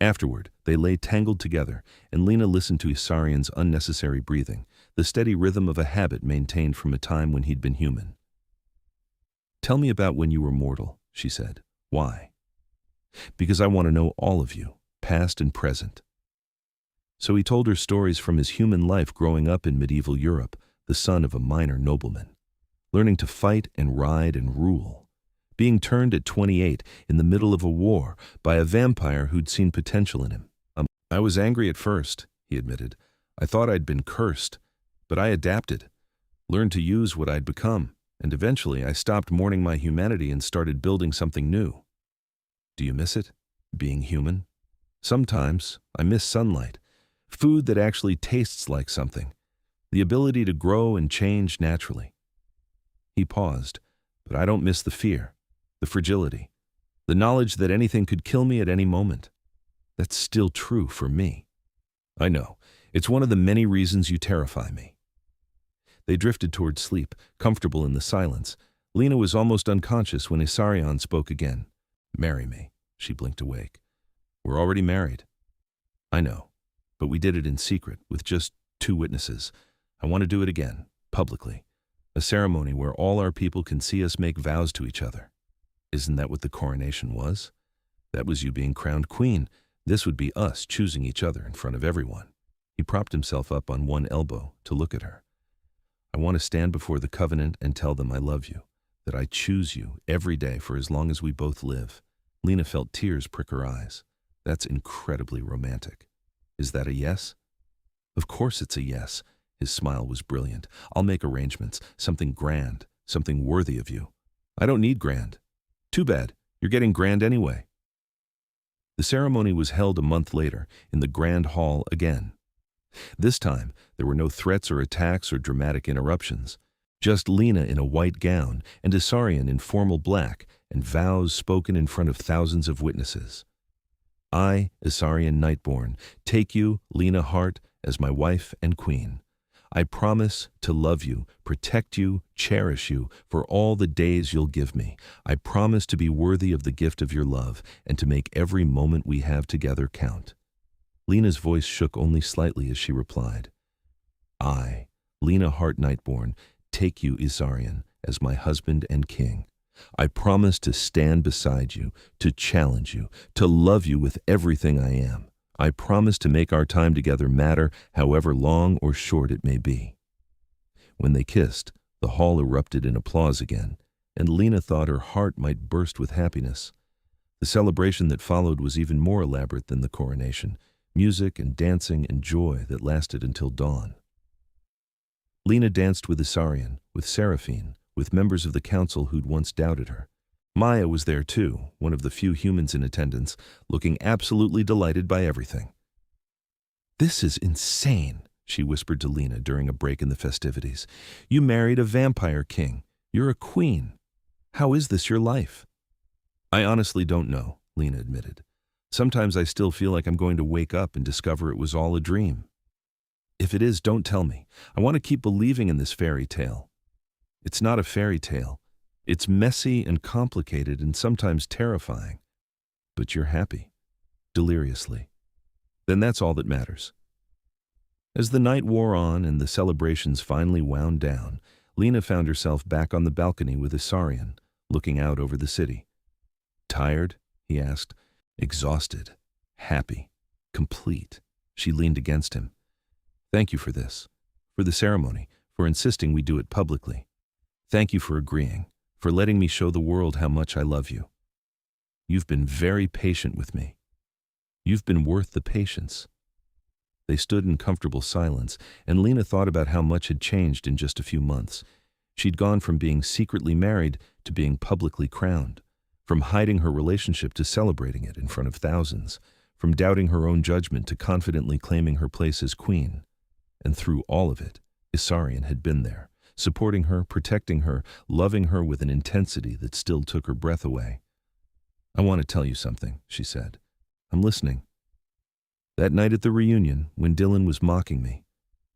Afterward, they lay tangled together, and Lena listened to Ysarion's unnecessary breathing, the steady rhythm of a habit maintained from a time when he'd been human. Tell me about when you were mortal, she said. Why? Because I want to know all of you, past and present. So he told her stories from his human life growing up in medieval Europe, the son of a minor nobleman, learning to fight and ride and rule, being turned at 28 in the middle of a war by a vampire who'd seen potential in him. I was angry at first, he admitted. I thought I'd been cursed, but I adapted, learned to use what I'd become, and eventually I stopped mourning my humanity and started building something new. Do you miss it? Being human? Sometimes I miss sunlight, food that actually tastes like something, the ability to grow and change naturally. He paused, but I don't miss the fear, the fragility, the knowledge that anything could kill me at any moment. That's still true for me. I know, it's one of the many reasons you terrify me. They drifted toward sleep, comfortable in the silence. Lena was almost unconscious when Ysarion spoke again. Marry me, she blinked awake. We're already married. I know, but we did it in secret, with just 2 witnesses. I want to do it again, publicly. A ceremony where all our people can see us make vows to each other. Isn't that what the coronation was? That was you being crowned queen. This would be us choosing each other in front of everyone. He propped himself up on one elbow to look at her. I want to stand before the covenant and tell them I love you, that I choose you every day for as long as we both live. Lena felt tears prick her eyes. That's incredibly romantic. Is that a yes? Of course it's a yes. His smile was brilliant. I'll make arrangements, something grand, something worthy of you. I don't need grand. Too bad, you're getting grand anyway. The ceremony was held a month later, in the Grand Hall again. This time, there were no threats or attacks or dramatic interruptions. Just Lena in a white gown and Ysarion in formal black, and vows spoken in front of thousands of witnesses. I, Ysarion Nightborne, take you, Lena Hart, as my wife and queen. I promise to love you, protect you, cherish you for all the days you'll give me. I promise to be worthy of the gift of your love and to make every moment we have together count. Lena's voice shook only slightly as she replied. I, Lena Hart Nightborne, take you, Ysarion, as my husband and king. I promise to stand beside you, to challenge you, to love you with everything I am. I promise to make our time together matter, however long or short it may be. When they kissed, the hall erupted in applause again, and Lena thought her heart might burst with happiness. The celebration that followed was even more elaborate than the coronation, music and dancing and joy that lasted until dawn. Lena danced with Ysarion, with Seraphine, with members of the council who'd once doubted her. Maya was there too, one of the few humans in attendance, looking absolutely delighted by everything. This is insane, she whispered to Lena during a break in the festivities. You married a vampire king. You're a queen. How is this your life? I honestly don't know, Lena admitted. Sometimes I still feel like I'm going to wake up and discover it was all a dream. If it is, don't tell me. I want to keep believing in this fairy tale. It's not a fairy tale. It's messy and complicated and sometimes terrifying. But you're happy, deliriously. Then that's all that matters. As the night wore on and the celebrations finally wound down, Lena found herself back on the balcony with Ysarion, looking out over the city. Tired? He asked. Exhausted. Happy. Complete. She leaned against him. Thank you for this. For the ceremony. For insisting we do it publicly. Thank you for agreeing. For letting me show the world how much I love you. You've been very patient with me. You've been worth the patience. They stood in comfortable silence, and Lena thought about how much had changed in just a few months. She'd gone from being secretly married to being publicly crowned, from hiding her relationship to celebrating it in front of thousands, from doubting her own judgment to confidently claiming her place as queen. And through all of it, Ysarion had been there, supporting her, protecting her, loving her with an intensity that still took her breath away. I want to tell you something, she said. I'm listening. That night at the reunion, when Dylan was mocking me,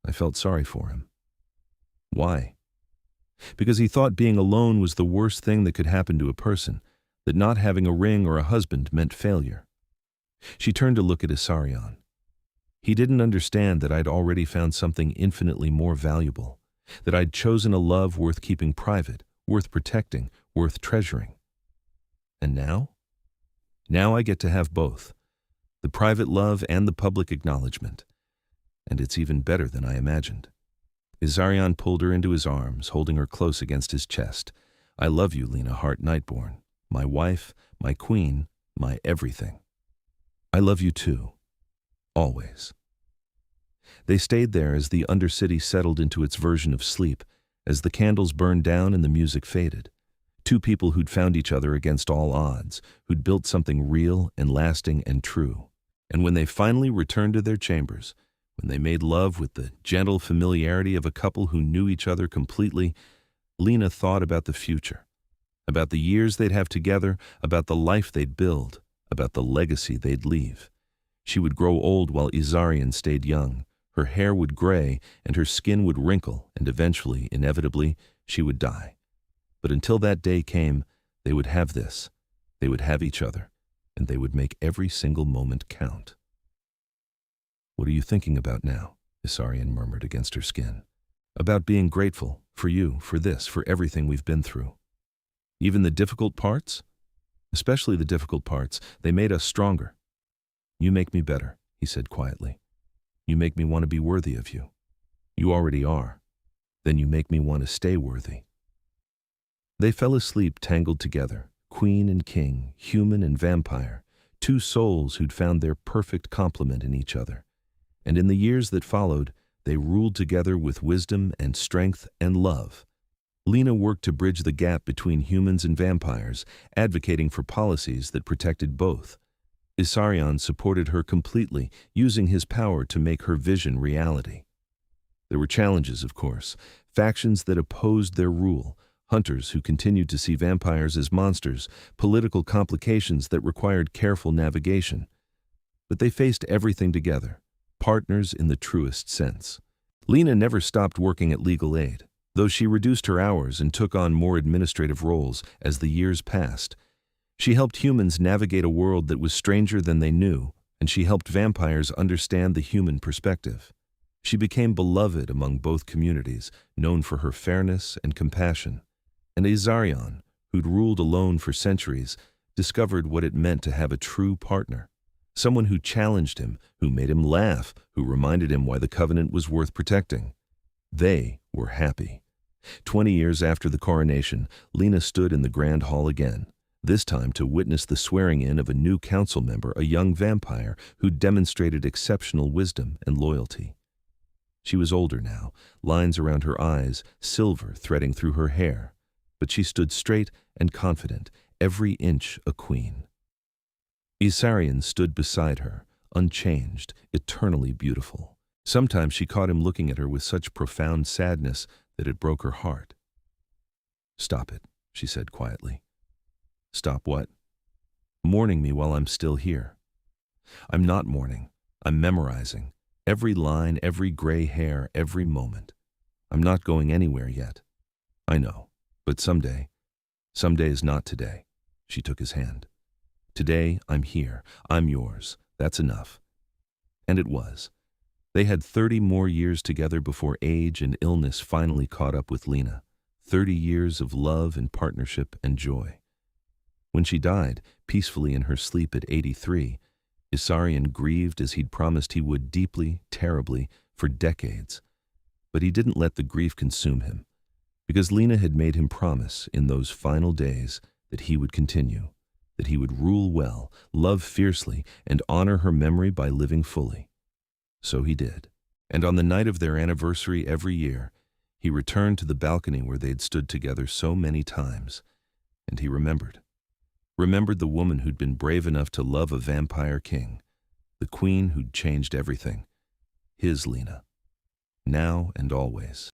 I felt sorry for him. Why? Because he thought being alone was the worst thing that could happen to a person, that not having a ring or a husband meant failure. She turned to look at Ysarion. He didn't understand that I'd already found something infinitely more valuable, that I'd chosen a love worth keeping private, worth protecting, worth treasuring. And now? Now I get to have both, the private love and the public acknowledgement. And it's even better than I imagined. Ysarion pulled her into his arms, holding her close against his chest. I love you, Lena Hart Nightborne, my wife, my queen, my everything. I love you too. Always. They stayed there as the Undercity settled into its version of sleep, as the candles burned down and the music faded. Two people who'd found each other against all odds, who'd built something real and lasting and true. And when they finally returned to their chambers, when they made love with the gentle familiarity of a couple who knew each other completely, Lena thought about the future, about the years they'd have together, about the life they'd build, about the legacy they'd leave. She would grow old while Ysarion stayed young. Her hair would gray and her skin would wrinkle, and eventually, inevitably, she would die. But until that day came, they would have this. They would have each other, and they would make every single moment count. What are you thinking about now? Ysarion murmured against her skin. About being grateful, for you, for this, for everything we've been through. Even the difficult parts? Especially the difficult parts, they made us stronger. You make me better, he said quietly. You make me want to be worthy of you. You already are. Then you make me want to stay worthy. They fell asleep tangled together, queen and king, human and vampire, two souls who'd found their perfect complement in each other. And in the years that followed, they ruled together with wisdom and strength and love. Lena worked to bridge the gap between humans and vampires, advocating for policies that protected both. Ysarion supported her completely, using his power to make her vision reality. There were challenges, of course, factions that opposed their rule, hunters who continued to see vampires as monsters, political complications that required careful navigation. But they faced everything together, partners in the truest sense. Lena never stopped working at legal aid, though she reduced her hours and took on more administrative roles as the years passed. She helped humans navigate a world that was stranger than they knew, and she helped vampires understand the human perspective. She became beloved among both communities, known for her fairness and compassion. And Ysarion, who'd ruled alone for centuries, discovered what it meant to have a true partner. Someone who challenged him, who made him laugh, who reminded him why the Covenant was worth protecting. They were happy. 20 years after the coronation, Lena stood in the Grand Hall again, this time to witness the swearing-in of a new council member, a young vampire who demonstrated exceptional wisdom and loyalty. She was older now, lines around her eyes, silver threading through her hair, but she stood straight and confident, every inch a queen. Ysarion stood beside her, unchanged, eternally beautiful. Sometimes she caught him looking at her with such profound sadness that it broke her heart. "Stop it," she said quietly. "Stop what?" "Mourning me while I'm still here." "I'm not mourning. I'm memorizing. Every line, every gray hair, every moment. I'm not going anywhere yet." "I know, but someday is not today." She took his hand. "Today, I'm here. I'm yours. That's enough." And it was. They had 30 more years together before age and illness finally caught up with Lena. 30 years of love and partnership and joy. When she died, peacefully in her sleep at 83, Ysarion grieved as he'd promised he would, deeply, terribly, for decades. But he didn't let the grief consume him, because Lena had made him promise in those final days that he would continue, that he would rule well, love fiercely, and honor her memory by living fully. So he did. And on the night of their anniversary every year, he returned to the balcony where they'd stood together so many times, and he remembered the woman who'd been brave enough to love a vampire king, the queen who'd changed everything, his Lena, now and always.